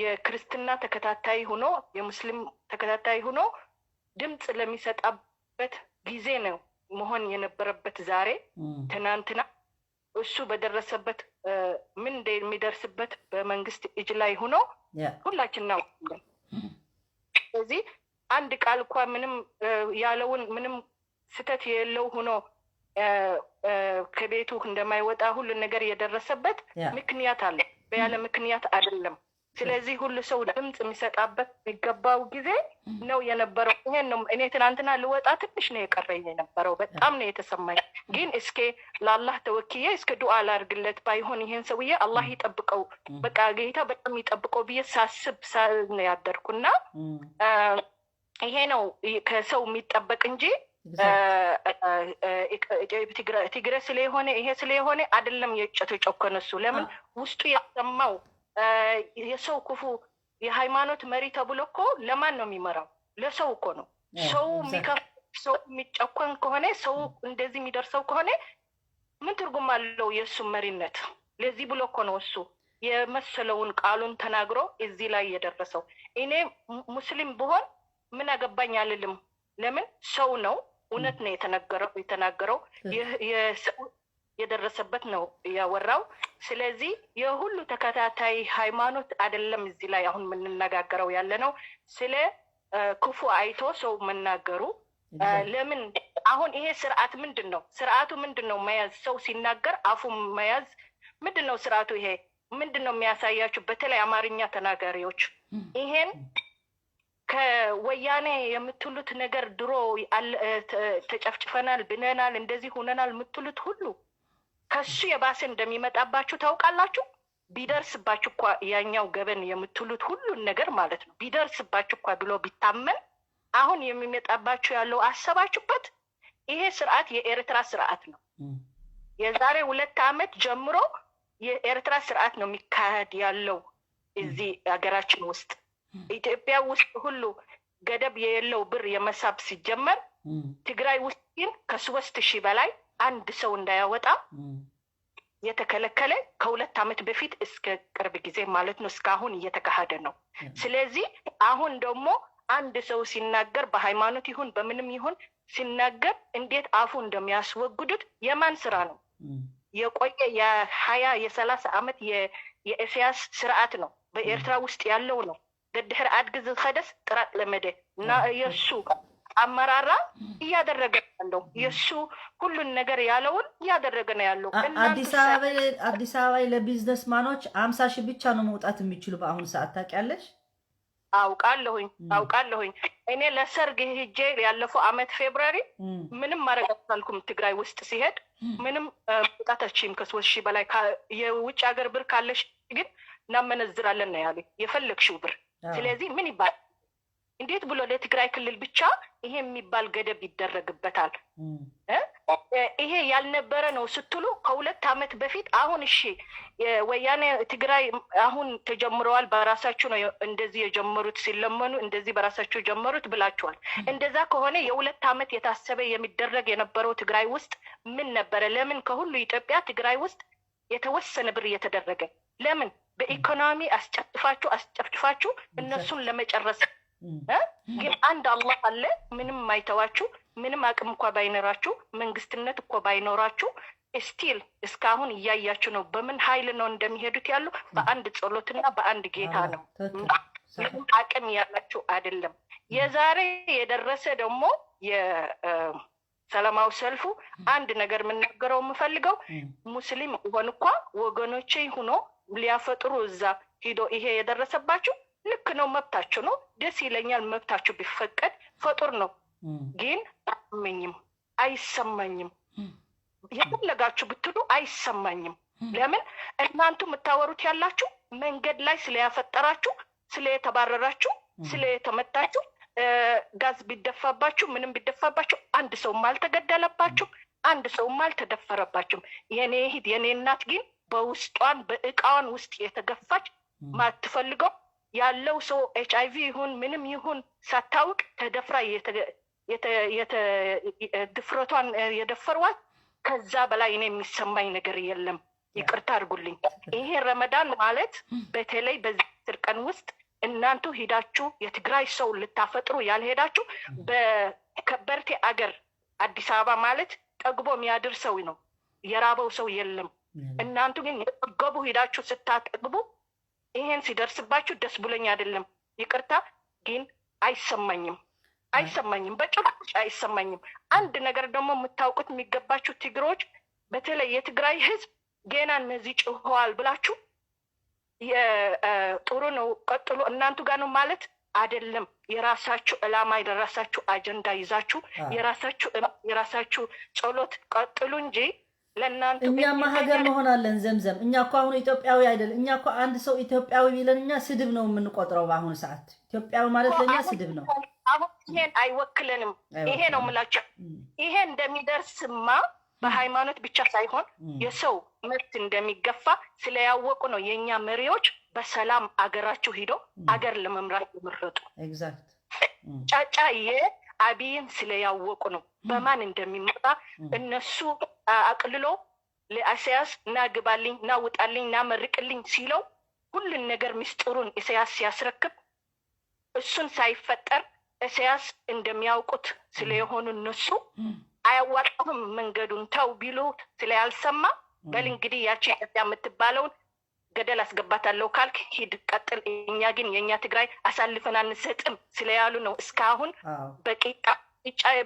[SPEAKER 7] የክርስትና ተከታታይ ሆኖ የሙስሊም ተከታታይ ሆኖ ድምጽ ለሚሰጣበት ጊዜ ነው መሆን የነበረበት ዛሬ። ትናንትና እሱ በደረሰበት ምን እንደሚደርስበት በመንግስት እጅ ላይ ሆኖ ሁላችን ነው። ስለዚህ አንድ ቃል እንኳን ምንም ያለውን ምንም ስተት የለው ሆኖ ከቤቱ እንደማይወጣ ሁሉ ነገር የደረሰበት ምክንያት አለ። በያለ ምክንያት አይደለም። ስለዚህ ሁሉ ሰው ድምጽ የሚሰጣበት የሚገባው ጊዜ ነው የነበረው። ይሄን ነው እኔ ትናንትና ልወጣ ትንሽ ነው የቀረኝ የነበረው። በጣም ነው የተሰማኝ። ግን እስከ ለአላህ ተወክዬ እስከ ዱዓ ላድርግለት ባይሆን ይሄን ሰውዬ አላህ ይጠብቀው፣ በቃ ጌታ በጣም ይጠብቀው ብዬ ሳስብ ነው ያደርኩና ይሄ ነው ከሰው የሚጠበቅ እንጂ ትግሬ ስለሆነ ይሄ ስለሆነ አይደለም የተጨቆነ እሱ። ለምን ውስጡ ያሰማው የሰው ክፉ የሃይማኖት መሪ ተብሎ እኮ ለማን ነው የሚመራው? ለሰው እኮ ነው። ሰው የሚጨቆን ከሆነ ሰው እንደዚህ የሚደርሰው ከሆነ ምን ትርጉም አለው የእሱ መሪነት? ለዚህ ብሎ እኮ ነው እሱ የመሰለውን ቃሉን ተናግሮ እዚህ ላይ የደረሰው። እኔ ሙስሊም ብሆን ምን አገባኝ አልልም። ለምን ሰው ነው። እውነት ነው የተናገረው የሰው የደረሰበት ነው ያወራው። ስለዚህ የሁሉ ተከታታይ ሃይማኖት አይደለም እዚህ ላይ አሁን የምንነጋገረው ያለ ነው ስለ ክፉ አይቶ ሰው መናገሩ። ለምን አሁን ይሄ ስርዓት ምንድነው? ስርዓቱ ምንድነው? መያዝ ሰው ሲናገር አፉ መያዝ ምንድነው ስርዓቱ? ይሄ ምንድነው የሚያሳያችሁ? በተለይ አማርኛ ተናጋሪዎች ይሄን ከወያኔ የምትሉት ነገር ድሮ ተጨፍጭፈናል ብነናል እንደዚህ ሆነናል የምትሉት ሁሉ ከሱ የባሰ እንደሚመጣባችሁ ታውቃላችሁ። ቢደርስባችሁ እንኳ ያኛው ገበን የምትሉት ሁሉን ነገር ማለት ነው ቢደርስባችሁ እንኳ ብሎ ቢታመን አሁን የሚመጣባችሁ ያለው አሰባችሁበት? ይሄ ስርዓት የኤርትራ ስርዓት ነው። የዛሬ 2 ዓመት ጀምሮ የኤርትራ ስርዓት ነው የሚካሄድ ያለው እዚህ ሀገራችን ውስጥ። ኢትዮጵያ ውስጥ ሁሉ ገደብ የሌለው ብር የመሳብ ሲጀመር ትግራይ ውስጥ ግን ከ3000 በላይ አንድ ሰው እንዳያወጣ የተከለከለ ከ2 ዓመት በፊት እስከ ቅርብ ጊዜ ማለት ነው እስካሁን እየተካሄደ ነው። ስለዚህ አሁን ደግሞ አንድ ሰው ሲናገር በሃይማኖት ይሁን በምንም ይሁን ሲናገር እንዴት አፉ እንደሚያስወግዱት የማን ስራ ነው? የቆየ የ20 የ30 ዓመት የኢሳያስ ስርዓት ነው በኤርትራ ውስጥ ያለው ነው። በድህር አድግዝ ኸደስ ጥራት ለመደ እና የሱ አመራራ እያደረገ ያለው የሱ ሁሉን ነገር ያለውን እያደረገ ነው ያለው።
[SPEAKER 1] አዲስ አበባ ለቢዝነስ ማኖች 50 ሺህ ብቻ ነው መውጣት የሚችሉ በአሁኑ ሰዓት ታውቂያለሽ?
[SPEAKER 7] አውቃለሁኝ። እኔ ለሰርግ ሄጄ ያለፈው አመት ፌብሩዋሪ ምንም ማድረግ አልቻልኩም። ትግራይ ውስጥ ሲሄድ ምንም መውጣታችን ከ3000 በላይ የውጭ ሀገር ብር ካለሽ ግን እናመነዝራለን ነው ያሉኝ የፈለግሽው ብር። ስለዚህ ምን ይባል እንዴት ብሎ ለትግራይ ክልል ብቻ ይሄ የሚባል ገደብ ይደረግበታል? ይሄ ያልነበረ ነው ስትሉ ከ2 ዓመት በፊት አሁን እሺ ወያኔ ትግራይ አሁን ተጀምረዋል በራሳቸው ነው እንደዚህ የጀመሩት ሲለመኑ እንደዚህ በራሳቸው ጀመሩት ብላችኋል። እንደዛ ከሆነ የ2 ዓመት የታሰበ የሚደረግ የነበረው ትግራይ ውስጥ ምን ነበረ? ለምን ከሁሉ ኢትዮጵያ ትግራይ ውስጥ የተወሰነ ብር እየተደረገ ለምን በኢኮኖሚ አስጨፍጭፋችሁ እነሱን ለመጨረስ ግን አንድ አላህ አለ ምንም ማይተዋችሁ ምንም አቅም እንኳን ባይኖራችሁ መንግስትነት እኮ ባይኖራችሁ ስቲል እስካሁን እያያችሁ ነው በምን ኃይል ነው እንደሚሄዱት ያሉ በአንድ ጸሎትና በአንድ ጌታ ነው። ምንም አቅም ያላችሁ አይደለም። የዛሬ የደረሰ ደግሞ የሰላማዊ ሰልፉ አንድ ነገር የምናገረው የምፈልገው ሙስሊም ሆን እንኳ ወገኖቼ ሆኖ ሊያፈጥሩ እዛ ሂዶ ይሄ የደረሰባችሁ ልክ ነው፣ መብታችሁ ነው። ደስ ይለኛል መብታችሁ ቢፈቀድ ፈጡር ነው። ግን አይሰማኝም። የፈለጋችሁ ብትሉ አይሰማኝም። ለምን እናንቱ የምታወሩት ያላችሁ መንገድ ላይ ስለያፈጠራችሁ፣ ስለተባረራችሁ፣ ስለተመታችሁ፣ ጋዝ ቢደፋባችሁ፣ ምንም ቢደፋባችሁ አንድ ሰውም አልተገደለባችሁ፣ አንድ ሰውም አልተደፈረባችሁም። የኔ እህት የኔ እናት ግን በውስጧን በእቃዋን ውስጥ የተገፋች ማትፈልገው ያለው ሰው HIV ይሁን ምንም ይሁን ሳታውቅ ተደፍራ ድፍረቷን የደፈሯት ከዛ በላይ እኔ የሚሰማኝ ነገር የለም። ይቅርታ አድርጉልኝ። ይሄ ረመዳን ማለት በተለይ በዚህ 10 ቀን ውስጥ እናንቱ ሄዳችሁ የትግራይ ሰው ልታፈጥሩ ያልሄዳችሁ በከበርቴ አገር አዲስ አበባ ማለት ጠግቦ የሚያድር ሰው ነው፣ የራበው ሰው የለም። እናንቱ ግን የጠገቡ ሄዳችሁ ስታጠግቡ ይሄን ሲደርስባችሁ ደስ ብሎኝ አይደለም። ይቅርታ ግን አይሰማኝም፣ በጭራሽ አይሰማኝም። አንድ ነገር ደግሞ የምታውቁት የሚገባችሁ ትግሮች፣ በተለይ የትግራይ ህዝብ ገና እነዚህ ጭሆዋል ብላችሁ ጥሩ ነው ቀጥሎ እናንቱ ጋር ነው ማለት አይደለም። የራሳችሁ ዕላማ የራሳችሁ አጀንዳ ይዛችሁ የራሳችሁ ጸሎት ቀጥሉ እንጂ ለእናንተ
[SPEAKER 1] እኛማ ሀገር መሆናለን። ዘምዘም እኛ እኮ አሁን ኢትዮጵያዊ አይደል? እኛ እኮ አንድ ሰው ኢትዮጵያዊ ቢለን እኛ ስድብ ነው የምንቆጥረው። በአሁኑ ሰዓት ኢትዮጵያዊ ማለት ለእኛ ስድብ ነው።
[SPEAKER 7] አሁን ይሄን አይወክለንም። ይሄ ነው የምላቸው። ይሄ እንደሚደርስማ በሃይማኖት ብቻ ሳይሆን የሰው መብት እንደሚገፋ ስለያወቁ ነው የኛ መሪዎች በሰላም አገራችሁ ሂዶ አገር ለመምራት የመረጡ። ጫጫዬ አብይን ስለያወቁ ነው በማን እንደሚመጣ እነሱ አቅልሎ ለኢሳያስ ናግባልኝ ናውጣልኝ ናመርቅልኝ ሲለው ሁሉን ነገር ምስጢሩን ኢሳያስ ሲያስረክብ እሱን ሳይፈጠር ኢሳያስ እንደሚያውቁት ስለሆኑ እነሱ አያዋጣም መንገዱን ተው ቢሉ ስለያልሰማ በል እንግዲህ ያቺ ኢትዮጵያ የምትባለውን ገደል አስገባታለሁ ካልክ ሂድ ቀጥል፣ እኛ ግን የኛ ትግራይ አሳልፈን አንሰጥም ስለያሉ ነው እስካሁን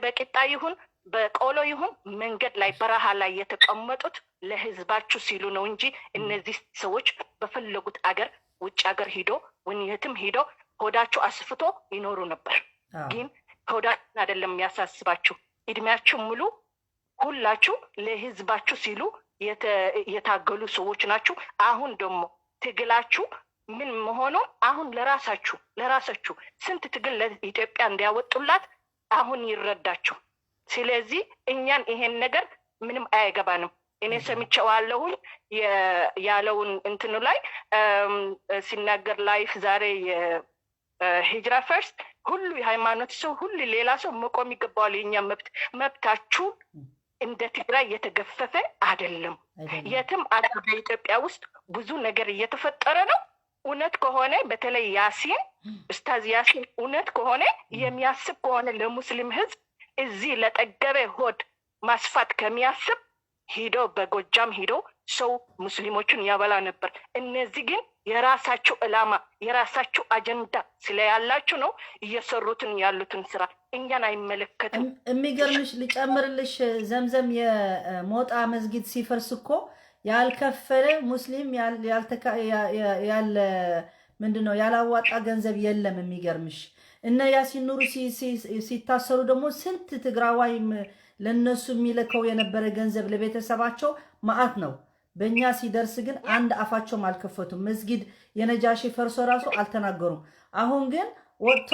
[SPEAKER 7] በቂጣ ይሁን በቆሎ ይሁን መንገድ ላይ በረሃ ላይ የተቀመጡት ለህዝባችሁ ሲሉ ነው እንጂ እነዚህ ሰዎች በፈለጉት አገር ውጭ አገር ሂዶ ወንየትም ሂዶ ሆዳችሁ አስፍቶ ይኖሩ ነበር። ግን ሆዳችን አይደለም የሚያሳስባችሁ። እድሜያችሁ ሙሉ ሁላችሁ ለህዝባችሁ ሲሉ የታገሉ ሰዎች ናችሁ። አሁን ደግሞ ትግላችሁ ምን መሆኑ አሁን ለራሳችሁ ስንት ትግል ለኢትዮጵያ እንዲያወጡላት አሁን ይረዳችሁ። ስለዚህ እኛን ይሄን ነገር ምንም አይገባንም። እኔ ሰምቼዋለሁኝ ያለውን እንትኑ ላይ ሲናገር ላይፍ ዛሬ የሂጅራ ፈርስት ሁሉ የሃይማኖት ሰው ሁሉ ሌላ ሰው መቆም ይገባዋል። የኛ መብታችሁ እንደ ትግራይ የተገፈፈ አይደለም። የትም አገር በኢትዮጵያ ውስጥ ብዙ ነገር እየተፈጠረ ነው። እውነት ከሆነ በተለይ ያሲን ኡስታዝ ያሲን እውነት ከሆነ የሚያስብ ከሆነ ለሙስሊም ህዝብ እዚህ ለጠገበ ሆድ ማስፋት ከሚያስብ ሂዶ በጎጃም ሂዶ ሰው ሙስሊሞችን ያበላ ነበር። እነዚህ ግን የራሳቸው ዕላማ የራሳቸው አጀንዳ ስለያላችሁ ነው እየሰሩትን ያሉትን ስራ እኛን አይመለከትም።
[SPEAKER 1] የሚገርምሽ ልጨምርልሽ ዘምዘም የሞጣ መስጊድ ሲፈርስ እኮ ያልከፈለ ሙስሊም ያለ ምንድነው ያላዋጣ ገንዘብ የለም። የሚገርምሽ እነ ያሲን ኑሩ ሲታሰሩ ደግሞ ስንት ትግራዋይ ለነሱ የሚልከው የነበረ ገንዘብ ለቤተሰባቸው ማአት ነው። በእኛ ሲደርስ ግን አንድ አፋቸውም አልከፈቱም። መስጊድ የነጃሺ ፈርሶ ራሱ አልተናገሩም። አሁን ግን ወጥቶ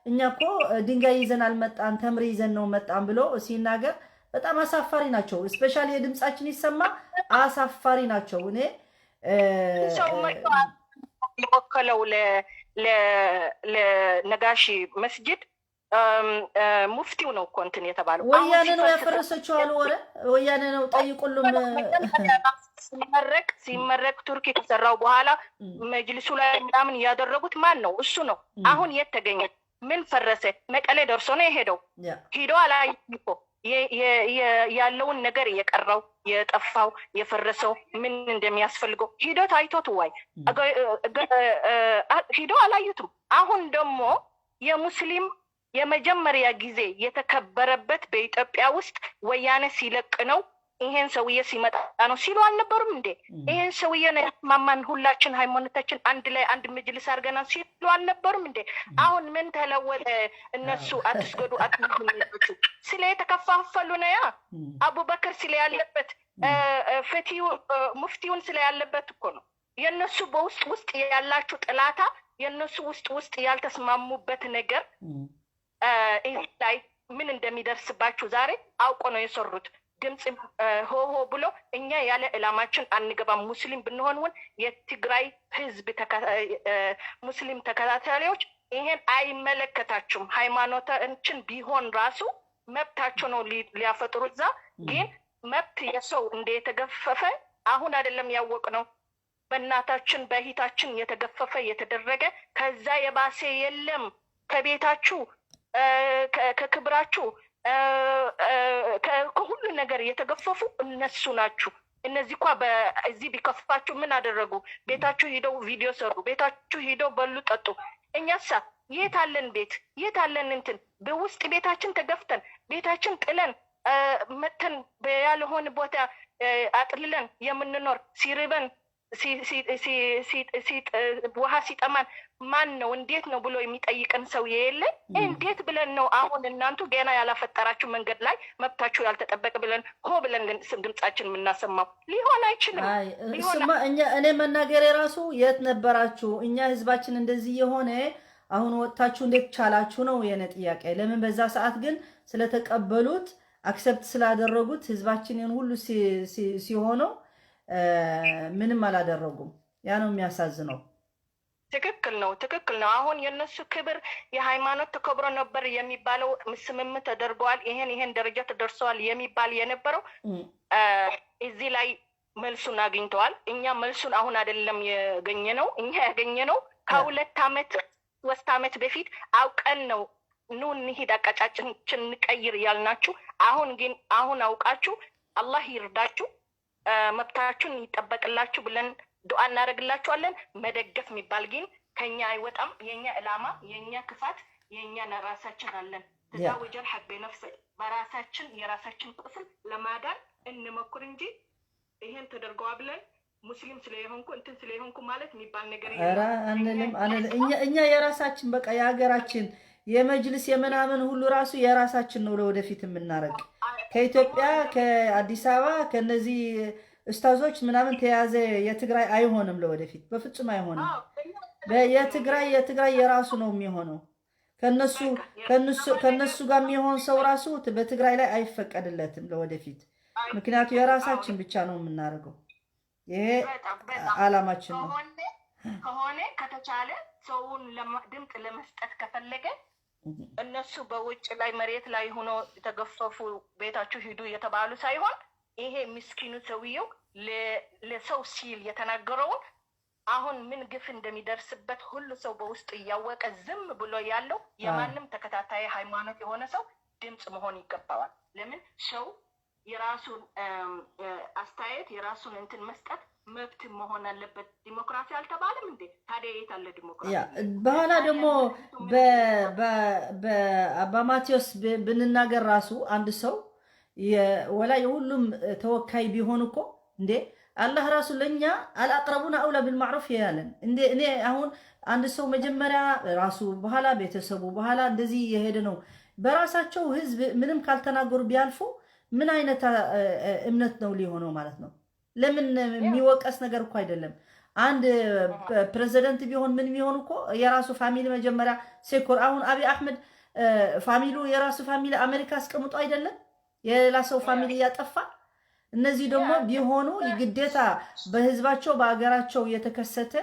[SPEAKER 1] እኛ እኮ ድንጋይ ይዘን አልመጣን ተምሪ ይዘን ነው መጣን ብሎ ሲናገር በጣም አሳፋሪ ናቸው። ስፔሻሊ የድምጻችን ይሰማ አሳፋሪ ናቸው። እኔ
[SPEAKER 7] የወከለው ለነጋሺ መስጊድ ሙፍቲው ነው እኮ እንትን የተባለው
[SPEAKER 1] ወያኔ ነው ያፈረሰችው አሉ። ወረ ወያኔ ነው ጠይቁልም።
[SPEAKER 7] ሲመረቅ ቱርክ ከሰራው በኋላ መጅልሱ ላይ ምናምን ያደረጉት ማን ነው? እሱ ነው። አሁን የት ተገኘ? ምን ፈረሰ? መቀሌ ደርሶ ነው የሄደው። ሂዶ አላየም እኮ ያለውን ነገር የቀረው የጠፋው የፈረሰው ምን እንደሚያስፈልገው ሂዶ ታይቶት ወይ ሂዶ አላዩትም። አሁን ደግሞ የሙስሊም የመጀመሪያ ጊዜ የተከበረበት በኢትዮጵያ ውስጥ ወያኔ ሲለቅ ነው። ይሄን ሰውዬ ሲመጣ ነው ሲሉ አልነበሩም እንዴ? ይሄን ሰውዬ ነው ማማን ሁላችን ሃይማኖታችን አንድ ላይ አንድ መጅልስ አድርገናል ሲሉ አልነበሩም እንዴ? አሁን ምን ተለወጠ? እነሱ አትስገዱ አትምሩ ስለ የተከፋፈሉ ነው። ያ አቡበከር ስለ ያለበት ፈቲው ሙፍቲውን ስለ ያለበት እኮ ነው። የነሱ በውስጥ ያላችሁ ጥላታ የነሱ ውስጥ ያልተስማሙበት ነገር ላይ ምን እንደሚደርስባችሁ ዛሬ አውቆ ነው የሰሩት። ድምጽ ሆሆ ብሎ እኛ ያለ ዕላማችን አንገባም። ሙስሊም ብንሆን የትግራይ ህዝብ ሙስሊም ተከታታዮች ይሄን አይመለከታችሁም። ሃይማኖታችን ቢሆን ራሱ መብታቸው ነው ሊያፈጥሩ እዛ። ግን መብት የሰው እንደተገፈፈ አሁን አይደለም ያወቅ ነው። በእናታችን በእህታችን የተገፈፈ የተደረገ ከዛ የባሰ የለም። ከቤታችሁ ከክብራችሁ ከሁሉ ነገር የተገፈፉ እነሱ ናችሁ። እነዚህ እኮ በዚህ ቢከፋችሁ ምን አደረጉ? ቤታችሁ ሄደው ቪዲዮ ሰሩ፣ ቤታችሁ ሄደው በሉ ጠጡ። እኛሳ የት አለን ቤት? የት አለን እንትን? በውስጥ ቤታችን ተገፍተን ቤታችን ጥለን መተን ያልሆነ ቦታ አጥልለን የምንኖር ሲርበን ውሃ ሲጠማን ማን ነው እንዴት ነው ብሎ የሚጠይቀን ሰው የለ? እንዴት ብለን ነው አሁን እናንቱ ገና ያላፈጠራችሁ መንገድ ላይ መብታችሁ ያልተጠበቀ ብለን ሆ ብለን ድምጻችን የምናሰማው? ሊሆን አይችልም።
[SPEAKER 1] እኔ መናገር የራሱ የት ነበራችሁ? እኛ ህዝባችን እንደዚህ የሆነ አሁን ወጥታችሁ እንዴት ቻላችሁ ነው የኔ ጥያቄ። ለምን በዛ ሰዓት ግን ስለተቀበሉት አክሰፕት ስላደረጉት ህዝባችንን ሁሉ ሲሆነው ምንም አላደረጉም። ያ ነው የሚያሳዝነው።
[SPEAKER 7] ትክክል ነው። አሁን የነሱ ክብር የሃይማኖት ተከብሮ ነበር የሚባለው ስምምነት ተደርገዋል። ይሄን ደረጃ ተደርሰዋል የሚባል የነበረው እዚህ ላይ መልሱን አግኝተዋል። እኛ መልሱን አሁን አይደለም ያገኘነው። እኛ ያገኘነው ከ2 ዓመት 3 ዓመት በፊት አውቀን ነው ኑ እንሂድ አቀጫጭን እንቀይር ያልናችሁ። አሁን አውቃችሁ አላህ ይርዳችሁ መብታችሁን ይጠበቅላችሁ ብለን ዱዓ እናደርግላችኋለን። መደገፍ የሚባል ግን ከኛ አይወጣም። የኛ ዕላማ የኛ ክፋት የኛ ራሳችን አለን። ተዛወጀል ሐቅ በነፍስ በራሳችን የራሳችን ቁስል ለማዳን እንሞክር እንጂ ይሄን ተደርገዋ ብለን ሙስሊም ስለሆንኩ እንትን ስለሆንኩ ማለት የሚባል ነገር
[SPEAKER 1] እኛ የራሳችን በቃ የሀገራችን የመጅልስ የምናምን ሁሉ ራሱ የራሳችን ነው ለወደፊት የምናረግ ከኢትዮጵያ ከአዲስ አበባ ከነዚህ ኡስታዞች ምናምን ተያዘ የትግራይ አይሆንም። ለወደፊት በፍጹም አይሆንም። የትግራይ የራሱ ነው የሚሆነው። ከነሱ ጋር የሚሆን ሰው ራሱ በትግራይ ላይ አይፈቀድለትም ለወደፊት። ምክንያቱም የራሳችን ብቻ ነው የምናደርገው። ይሄ አላማችን ነው።
[SPEAKER 7] ከሆነ ከተቻለ ሰውን ድምፅ ለመስጠት ከፈለገ እነሱ በውጭ ላይ መሬት ላይ ሆኖ የተገፈፉ ቤታችሁ ሂዱ የተባሉ ሳይሆን ይሄ ምስኪኑ ሰውየው ለሰው ሲል የተናገረውን አሁን ምን ግፍ እንደሚደርስበት ሁሉ ሰው በውስጥ እያወቀ ዝም ብሎ ያለው የማንም ተከታታይ ሃይማኖት የሆነ ሰው ድምጽ መሆን ይገባዋል። ለምን ሰው የራሱን አስተያየት የራሱን እንትን መስጠት መብት መሆን አለበት። ዲሞክራሲ አልተባለም እንዴ? ታዲያ የት አለ ዲሞክራሲ?
[SPEAKER 1] በኋላ ደግሞ በአባ ማቴዎስ ብንናገር ራሱ አንድ ሰው ወላ የሁሉም ተወካይ ቢሆን እኮ እንዴ አላህ ራሱ ለኛ አልአቅረቡና አውላ بالمعروف ያለን እንዴ እኔ አሁን አንድ ሰው መጀመሪያ ራሱ በኋላ ቤተሰቡ በኋላ እንደዚህ የሄደ ነው በራሳቸው ህዝብ ምንም ካልተናገሩ ቢያልፉ ምን አይነት እምነት ነው ሊሆነው ማለት ነው? ለምን የሚወቀስ ነገር እኮ አይደለም። አንድ ፕሬዝዳንት ቢሆን ምን ቢሆን እኮ የራሱ ፋሚሊ መጀመሪያ ሴኩር አሁን አብይ አህመድ ፋሚሉ የራሱ ፋሚሊ አሜሪካ አስቀምጦ አይደለም የሌላ ሰው ፋሚሊ ያጠፋ። እነዚህ ደግሞ ቢሆኑ ግዴታ በህዝባቸው በአገራቸው የተከሰተ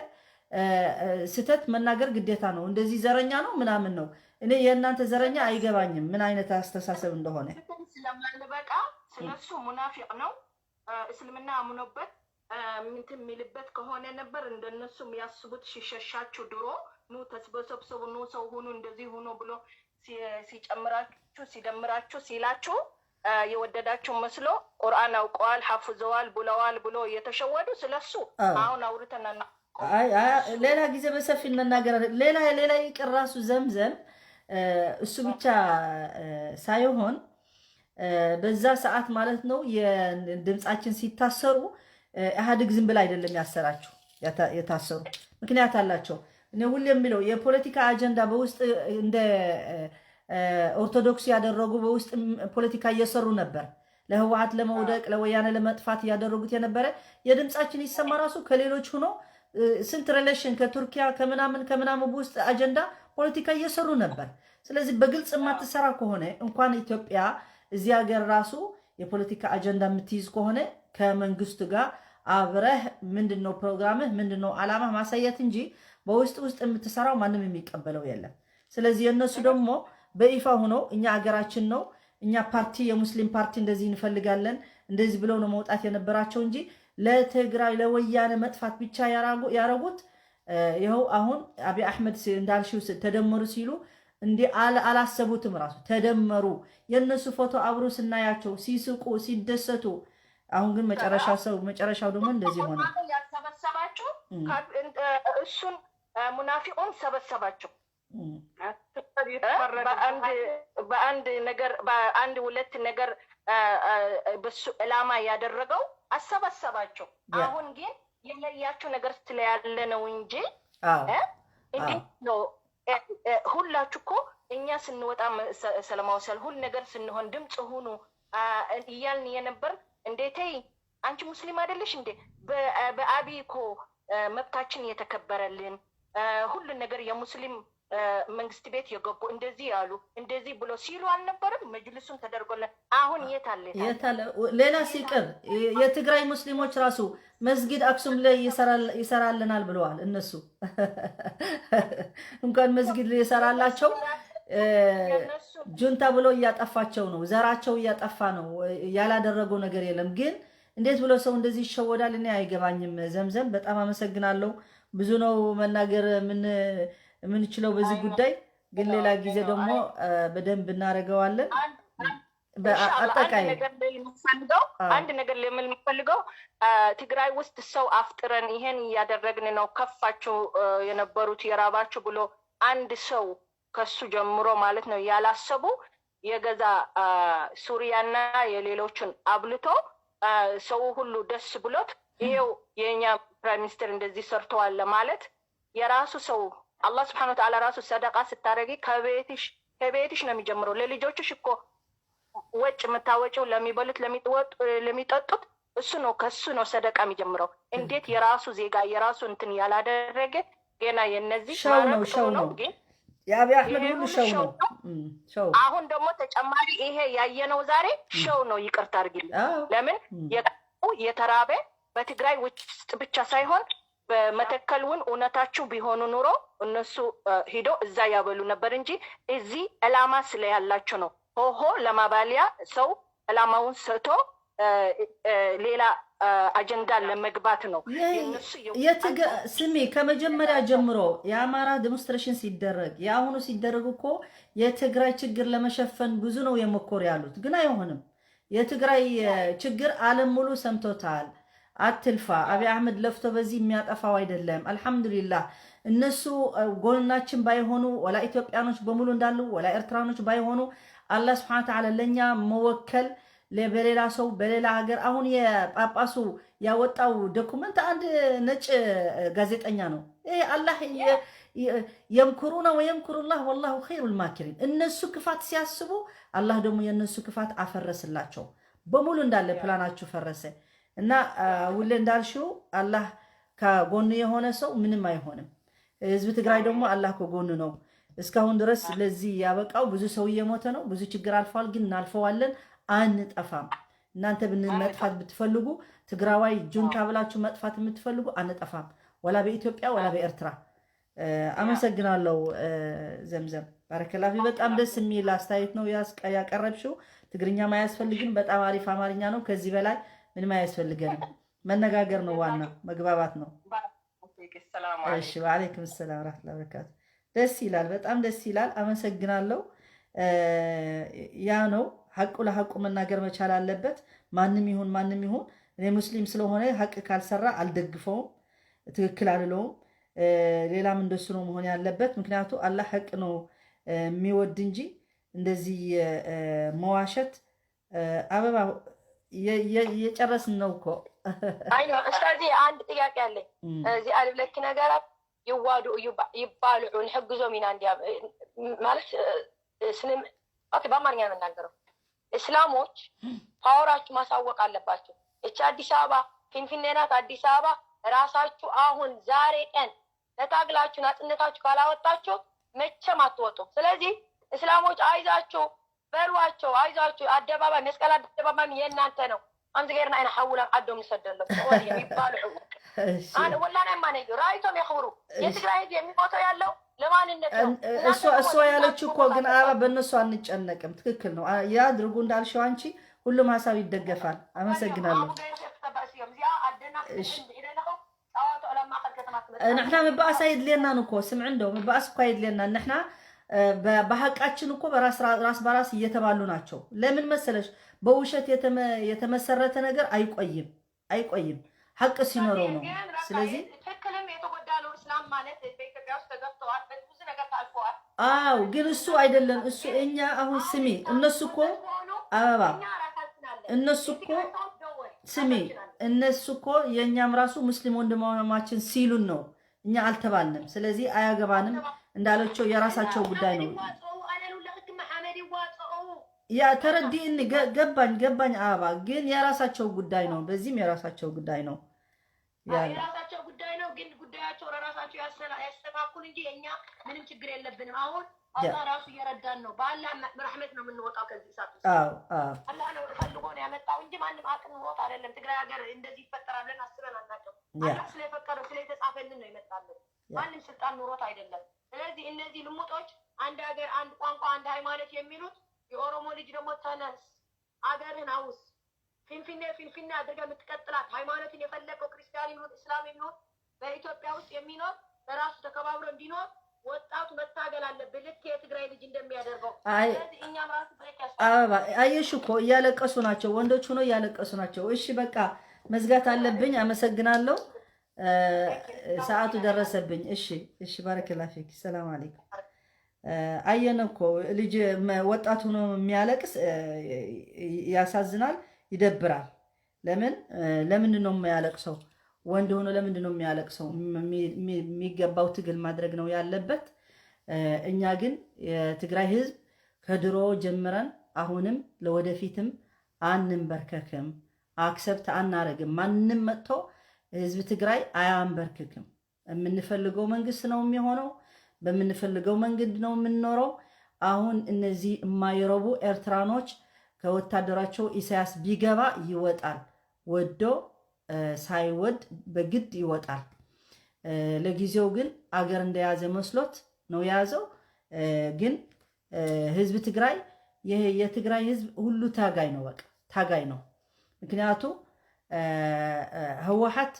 [SPEAKER 1] ስተት መናገር ግዴታ ነው። እንደዚህ ዘረኛ ነው ምናምን ነው። እኔ የእናንተ ዘረኛ አይገባኝም ምን አይነት አስተሳሰብ እንደሆነ
[SPEAKER 7] ስለማንበቃ ስለሱ ሙናፊቅ ነው እስልምና አምኖበት ምንትን የሚልበት ከሆነ ነበር እንደነሱ የሚያስቡት ሲሸሻችሁ ድሮ ኑ ተሰብሰቡ ኑ ሰው ሁኑ እንደዚህ ሁኑ ብሎ ሲጨምራችሁ ሲደምራችሁ ሲላችሁ የወደዳችሁ መስሎ ቁርአን አውቀዋል ሐፍዘዋል ብለዋል ብሎ የተሸወዱ ስለሱ አሁን አውርተናና
[SPEAKER 1] ሌላ ጊዜ በሰፊ እንናገር። ሌላ ይቅር ራሱ ዘምዘም እሱ ብቻ ሳይሆን በዛ ሰዓት ማለት ነው የድምጻችን ሲታሰሩ ኢህአዴግ ዝም ብላ አይደለም ያሰራቸው የታሰሩ ምክንያት አላቸው። እኔ ሁሌ የሚለው የፖለቲካ አጀንዳ በውስጥ እንደ ኦርቶዶክስ ያደረጉ በውስጥ ፖለቲካ እየሰሩ ነበር። ለህወሓት ለመውደቅ ለወያኔ ለመጥፋት ያደረጉት የነበረ የድምጻችን ይሰማ ራሱ ከሌሎች ሆኖ ስንት ሪሌሽን ከቱርኪያ ከምናምን በውስጥ አጀንዳ ፖለቲካ እየሰሩ ነበር። ስለዚህ በግልጽ የማትሰራ ከሆነ እንኳን ኢትዮጵያ እዚህ ሀገር ራሱ የፖለቲካ አጀንዳ የምትይዝ ከሆነ ከመንግስቱ ጋር አብረህ ምንድነው ፕሮግራምህ ምንድነው ዓላማህ ማሳየት እንጂ በውስጥ የምትሰራው ማንም የሚቀበለው የለም። ስለዚህ የነሱ ደግሞ በይፋ ሆኖ እኛ ሀገራችን ነው እኛ ፓርቲ የሙስሊም ፓርቲ እንደዚህ እንፈልጋለን እንደዚህ ብለው ነው መውጣት የነበራቸው እንጂ ለትግራይ ለወያኔ መጥፋት ብቻ ያረጉት። ይኸው አሁን አብይ አህመድ እንዳልሽው ተደመሩ ሲሉ እንዴ አላሰቡትም ራሱ ተደመሩ። የነሱ ፎቶ አብሮ ስናያቸው ሲስቁ ሲደሰቱ፣ አሁን ግን መጨረሻው ደግሞ እንደዚህ ሆነ።
[SPEAKER 7] ያሰበሰባቸው እሱን ሙናፊቁን ሰበሰባቸው በአንድ ሁለት ነገር በሱ ዕላማ ያደረገው አሰበሰባቸው። አሁን ግን የለያቸው ነገር ስለያለ ነው እንጂ እንዴት ነው ሁላችሁ እኮ እኛ ስንወጣ ሰላማዊ ሰልፍ ሁሉ ነገር ስንሆን ድምጽ ሁኑ እያልን የነበር እንዴተይ አንቺ ሙስሊም አይደለሽ እንዴ? በአብይ እኮ መብታችን የተከበረልን ሁሉ ነገር የሙስሊም መንግስት ቤት የገቡ እንደዚህ ያሉ እንደዚህ ብሎ ሲሉ አልነበረም? መጅልሱን ተደርጎለን አሁን የት አለ?
[SPEAKER 1] ሌላ ሲቀር የትግራይ ሙስሊሞች ራሱ መስጊድ አክሱም ላይ ይሰራልናል ብለዋል። እነሱ እንኳን መስጊድ ይሰራላቸው ጁንታ ብሎ እያጠፋቸው ነው። ዘራቸው እያጠፋ ነው። ያላደረገው ነገር የለም። ግን እንዴት ብሎ ሰው እንደዚህ ይሸወዳል? እኔ አይገባኝም። ዘምዘም በጣም አመሰግናለሁ። ብዙ ነው መናገር የምንችለው በዚህ ጉዳይ፣ ግን ሌላ ጊዜ ደግሞ በደንብ እናደርገዋለን።
[SPEAKER 7] በአጠቃላይ አንድ ነገር ለምን የምፈልገው ትግራይ ውስጥ ሰው አፍጥረን ይሄን እያደረግን ነው ከፋቸው የነበሩት የራባቸው ብሎ አንድ ሰው ከሱ ጀምሮ ማለት ነው ያላሰቡ የገዛ ሱሪያና የሌሎችን አብልቶ ሰው ሁሉ ደስ ብሎት ይሄው የኛ ፕራይም ሚኒስተር እንደዚህ ሰርተዋል ለማለት የራሱ ሰው አላህ Subhanahu Wa Ta'ala ራሱ ሰደቃ ስታረጊ ከቤትሽ ነው የሚጀምረው። ለልጆችሽ እኮ ወጭ መታወጪው ለሚበሉት ለሚጠጡት እሱ ነው ከሱ ነው ሰደቃ የሚጀምረው። እንዴት የራሱ ዜጋ የራሱ እንትን ያላደረገ ገና የነዚህ
[SPEAKER 1] ሸው ነው ግን የአብይ አህመድ ሁሉ ሸው።
[SPEAKER 7] አሁን ደግሞ ተጨማሪ ይሄ ያየነው ዛሬ ሸው ነው። ይቅርታ አድርጊልኝ። ለምን የተራበ በትግራይ ውስጥ ብቻ ሳይሆን በመተከልውን እውነታችሁ ቢሆኑ ኑሮ እነሱ ሂዶ እዛ ያበሉ ነበር እንጂ እዚህ ዕላማ ስለያላችሁ ነው። ሆሆ ለማባሊያ ሰው ዕላማውን ሰጥቶ ሌላ አጀንዳ ለመግባት ነው።
[SPEAKER 1] ስሜ ከመጀመሪያ ጀምሮ የአማራ ዴሞንስትሬሽን ሲደረግ የአሁኑ ሲደረግ እኮ የትግራይ ችግር ለመሸፈን ብዙ ነው የሞከሩ ያሉት፣ ግን አይሆንም። የትግራይ ችግር ዓለም ሙሉ ሰምቶታል። አትልፋ። አብይ አህመድ ለፍቶ በዚህ የሚያጠፋው አይደለም። አልሐምዱሊላህ እነሱ ጎናችን ባይሆኑ ወላ ኢትዮጵያኖች በሙሉ እንዳሉ ወላ ኤርትራኖች ባይሆኑ አላህ Subhanahu Wa Ta'ala ለኛ መወከል ለበሌላ ሰው በሌላ ሀገር አሁን የጳጳሱ ያወጣው ዶክመንት አንድ ነጭ ጋዜጠኛ ነው። አላህ የምኩሩና ወየምኩሩላህ ወላሁ ኸይሩል ማኪሪን። እነሱ ክፋት ሲያስቡ አላህ ደግሞ የነሱ ክፋት አፈረስላቸው። በሙሉ እንዳለ ፕላናቸው ፈረሰ። እና ሁሌ እንዳልሽው አላህ ከጎኑ የሆነ ሰው ምንም አይሆንም። ህዝብ ትግራይ ደግሞ አላህ ከጎኑ ነው። እስካሁን ድረስ ለዚህ ያበቃው ብዙ ሰው እየሞተ ነው። ብዙ ችግር አልፏል፣ ግን እናልፈዋለን፣ አንጠፋም። እናንተ መጥፋት ብትፈልጉ ትግራዋይ ጁንታ ብላችሁ መጥፋት የምትፈልጉ አንጠፋም፣ ወላ በኢትዮጵያ ወላ በኤርትራ። አመሰግናለሁ ዘምዘም ባረከላፊ። በጣም ደስ የሚል አስተያየት ነው ያቀረብሽው። ትግርኛ ማያስፈልግም፣ በጣም አሪፍ አማርኛ ነው። ከዚህ በላይ ምንም አያስፈልገንም። መነጋገር ነው ዋና፣ መግባባት ነው። እሺ ወአለይኩም ሰላም ወራህመቱላሂ ወበረካቱ። ደስ ይላል፣ በጣም ደስ ይላል። አመሰግናለሁ። ያ ነው ሐቁ ለሐቁ መናገር መቻል አለበት። ማንም ይሁን ማንም ይሁን እኔ ሙስሊም ስለሆነ ሐቅ ካልሰራ አልደግፈውም፣ ትክክል አልለውም። ሌላም እንደሱ ነው መሆን ያለበት። ምክንያቱ አላህ ሐቅ ነው የሚወድ እንጂ እንደዚህ መዋሸት አበባ የጨረስን ነው እኮ።
[SPEAKER 5] አይ ነው እስከዚህ አንድ ጥያቄ አለኝ። እዚህ አልብለክ ነገራት ይዋዱ ይባልዑ ንሕግዞም ኢና እንዲያ ማለት ስለም ኦኬ፣ በአማርኛ ነው የምናገረው። እስላሞች ፓወራችሁ ማሳወቅ አለባችሁ። እቺ አዲስ አበባ ፊንፊኔ ናት። አዲስ አበባ ራሳችሁ አሁን ዛሬ ቀን ለታግላችሁ ናጽነታችሁ ካላወጣችሁ መቼም አትወጡም። ስለዚህ እስላሞች አይዛችሁ በሏቸው፣ አይዛችሁ። አደባባይ መስቀል አደባባይ የእናንተ ነው። አምዝ ገርና አይና ሐውላ አዶም ይሰደለም ወዲ ይባልዑ አን ወላና ማነዩ ራይቶም ያخبሩ የትግራይ ህዝብ የሚሞተው ያለው ለማንነት ነው።
[SPEAKER 1] እሷ ያለችው እኮ ግን አባ በእነሱ አንጨነቅም። ትክክል ነው። ያ ድርጉ እንዳልሽው አንቺ ሁሉም ሀሳብ ይደገፋል። አመሰግናለሁ። نحن مبأس يدلنا نكو سمع عندهم مبأس كوا يدلنا نحن بحقاችን እኮ ራስ በራስ እየተባሉ ናቸው። ለምን መሰለሽ? በውሸት የተመሰረተ ነገር አይቆይም ሐቅ ሲኖረው ነው። ስለዚህ
[SPEAKER 5] ትክክልም የተጎዳለው እስላም ማለት በኢትዮጵያ ውስጥ ተገፍተዋል፣ ብዙ ነገር ታልፈዋል።
[SPEAKER 1] አው ግን እሱ አይደለም። እሱ እኛ አሁን ስሚ፣ እነሱ እኮ አበባ እነሱ እኮ ስሚ፣ እነሱ እኮ የኛም ራሱ ሙስሊም ወንድማማችን ሲሉን ነው። እኛ አልተባልንም። ስለዚህ አያገባንም። እንዳለችው የራሳቸው ጉዳይ ነው። ያ ተረዲን ገባኝ አበባ፣ ግን የራሳቸው ጉዳይ ነው። በዚህም የራሳቸው ጉዳይ ነው።
[SPEAKER 5] የራሳቸው ጉዳይ ነው፣ ግን ጉዳያቸው ለራሳቸው ያስተካክሉ እንጂ እኛ ምንም ችግር የለብንም። አሁን አላህ ራሱ እየረዳን ነው። በአላህ ረህመት ነው የምንወጣው ከዚህ ሰዓት። አላህ ነው ፈልጎ ነው ያመጣው እንጂ ማንም አቅም ኖሮት አይደለም። ትግራይ ሀገር እንደዚህ ይፈጠራል ብለን አስበን አናውቅም። አላህ ስለፈቀደው ስለተጻፈልን ነው ይመጣልን። ማንም ስልጣን ኖሮት አይደለም። ስለዚህ እነዚህ ልሙጦች አንድ ሀገር፣ አንድ ቋንቋ፣ አንድ ሃይማኖት የሚሉት የኦሮሞ ልጅ ደግሞ ተነስ አገርህን አውስ ፊንፊኔ አድርገህ የምትቀጥላት ሃይማኖትን የፈለገው ክርስቲያን ይሁን እስላም ይሁን በኢትዮጵያ ውስጥ የሚኖር በራሱ ተከባብሮ እንዲኖር ወጣቱ መታገል አለበት፣ ልክ የትግራይ ልጅ እንደሚያደርገው። ስለዚህ እኛም ራሱ
[SPEAKER 1] አበባ አየሽ እኮ እያለቀሱ ናቸው፣ ወንዶች ሆነው እያለቀሱ ናቸው። እሺ በቃ መዝጋት አለብኝ። አመሰግናለሁ። ሰዓቱ ደረሰብኝ። እሺ ባረከላሁ ፊክ። ሰላም አለይኩም። አየነ እኮ ልጅ ወጣት ሆኖ የሚያለቅስ ያሳዝናል፣ ይደብራል። ለምንድን ነው የሚያለቅሰው? ወንድ ሆኖ ለምንድን ነው የሚያለቅሰው? የሚገባው ትግል ማድረግ ነው ያለበት። እኛ ግን የትግራይ ህዝብ ከድሮ ጀምረን አሁንም ለወደፊትም አንንበርከክም፣ አክሰብት አናረግም። ማንም መጥቶ ህዝብ ትግራይ አያንበርክክም። የምንፈልገው መንግስት ነው የሚሆነው፣ በምንፈልገው መንገድ ነው የምንኖረው። አሁን እነዚህ የማይረቡ ኤርትራኖች ከወታደራቸው ኢሳያስ ቢገባ ይወጣል፣ ወዶ ሳይወድ በግድ ይወጣል። ለጊዜው ግን አገር እንደያዘ መስሎት ነው የያዘው። ግን ህዝብ ትግራይ የትግራይ ህዝብ ሁሉ ታጋይ ነው፣ በቃ ታጋይ ነው። ምክንያቱም ህወሓት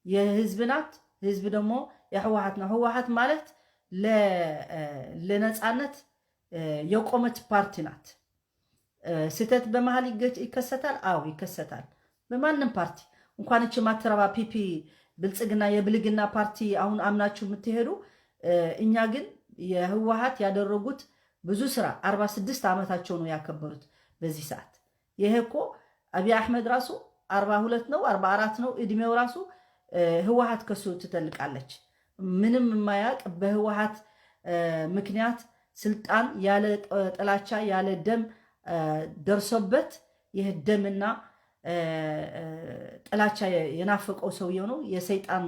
[SPEAKER 1] የህዝብ ናት፣ ህዝብ ደግሞ የህወሓት ነው። ህወሓት ማለት ለነፃነት የቆመች ፓርቲ ናት። ስህተት በመሃል ይከሰታል። አዎ ይከሰታል፣ በማንም ፓርቲ እንኳን እቺ ማትረባ ፒፒ ብልጽግና የብልግና ፓርቲ አሁን አምናችሁ የምትሄዱ። እኛ ግን የህወሓት ያደረጉት ብዙ ስራ 46 ዓመታቸው ነው ያከበሩት በዚህ ሰዓት። ይሄ እኮ አብይ አህመድ ራሱ 42 ነው 44 ነው እድሜው ራሱ። ህወሓት ከሱ ትተልቃለች። ምንም የማያውቅ በህወሓት ምክንያት ስልጣን ያለ ጥላቻ ያለ ደም ደርሶበት ይህ ደምና ጥላቻ የናፈቀው ሰውየው ነው። የሰይጣን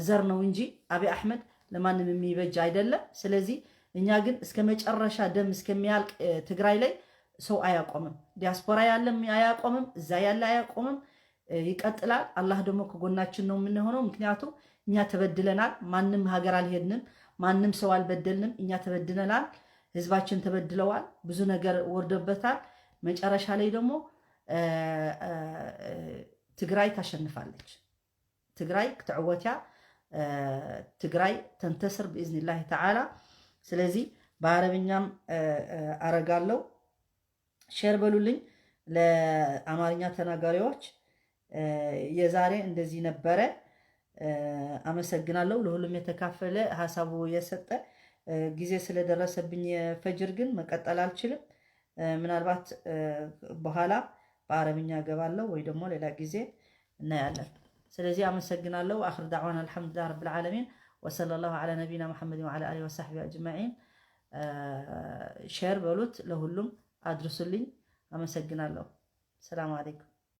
[SPEAKER 1] ዘር ነው እንጂ አብይ አህመድ ለማንም የሚበጅ አይደለም። ስለዚህ እኛ ግን እስከ መጨረሻ ደም እስከሚያልቅ ትግራይ ላይ ሰው አያቆምም። ዲያስፖራ ያለም አያቆምም፣ እዛ ያለ አያቆምም፣ ይቀጥላል። አላህ ደግሞ ከጎናችን ነው የምንሆነው። ምክንያቱም እኛ ተበድለናል። ማንም ሀገር አልሄድንም፣ ማንም ሰው አልበደልንም። እኛ ተበድለናል፣ ህዝባችን ተበድለዋል፣ ብዙ ነገር ወርዶበታል። መጨረሻ ላይ ደግሞ ትግራይ ታሸንፋለች። ትግራይ ክትዕወትያ ትግራይ ተንተስር ብኢዝኒላህ ተዓላ። ስለዚህ በአረብኛም አረጋለሁ። ሼር በሉልኝ ለአማርኛ ተናጋሪዎች። የዛሬ እንደዚህ ነበረ። አመሰግናለሁ ለሁሉም የተካፈለ ሀሳቡ የሰጠ። ጊዜ ስለደረሰብኝ የፈጅር ግን መቀጠል አልችልም። ምናልባት በኋላ በአረብኛ ገባለሁ ወይ ደግሞ ሌላ ጊዜ እናያለን። ስለዚህ አመሰግናለሁ። አኽር ዳዕዋና አልሐምዱሊላህ ረብል ዓለሚን ወሰለላሁ ዐላ ነቢና መሐመድ ወዐላ አሊሂ ወሰሕቢሂ አጅመዒን። ሼር በሉት ለሁሉም አድርሱልኝ። አመሰግናለሁ። ሰላም አለይኩም።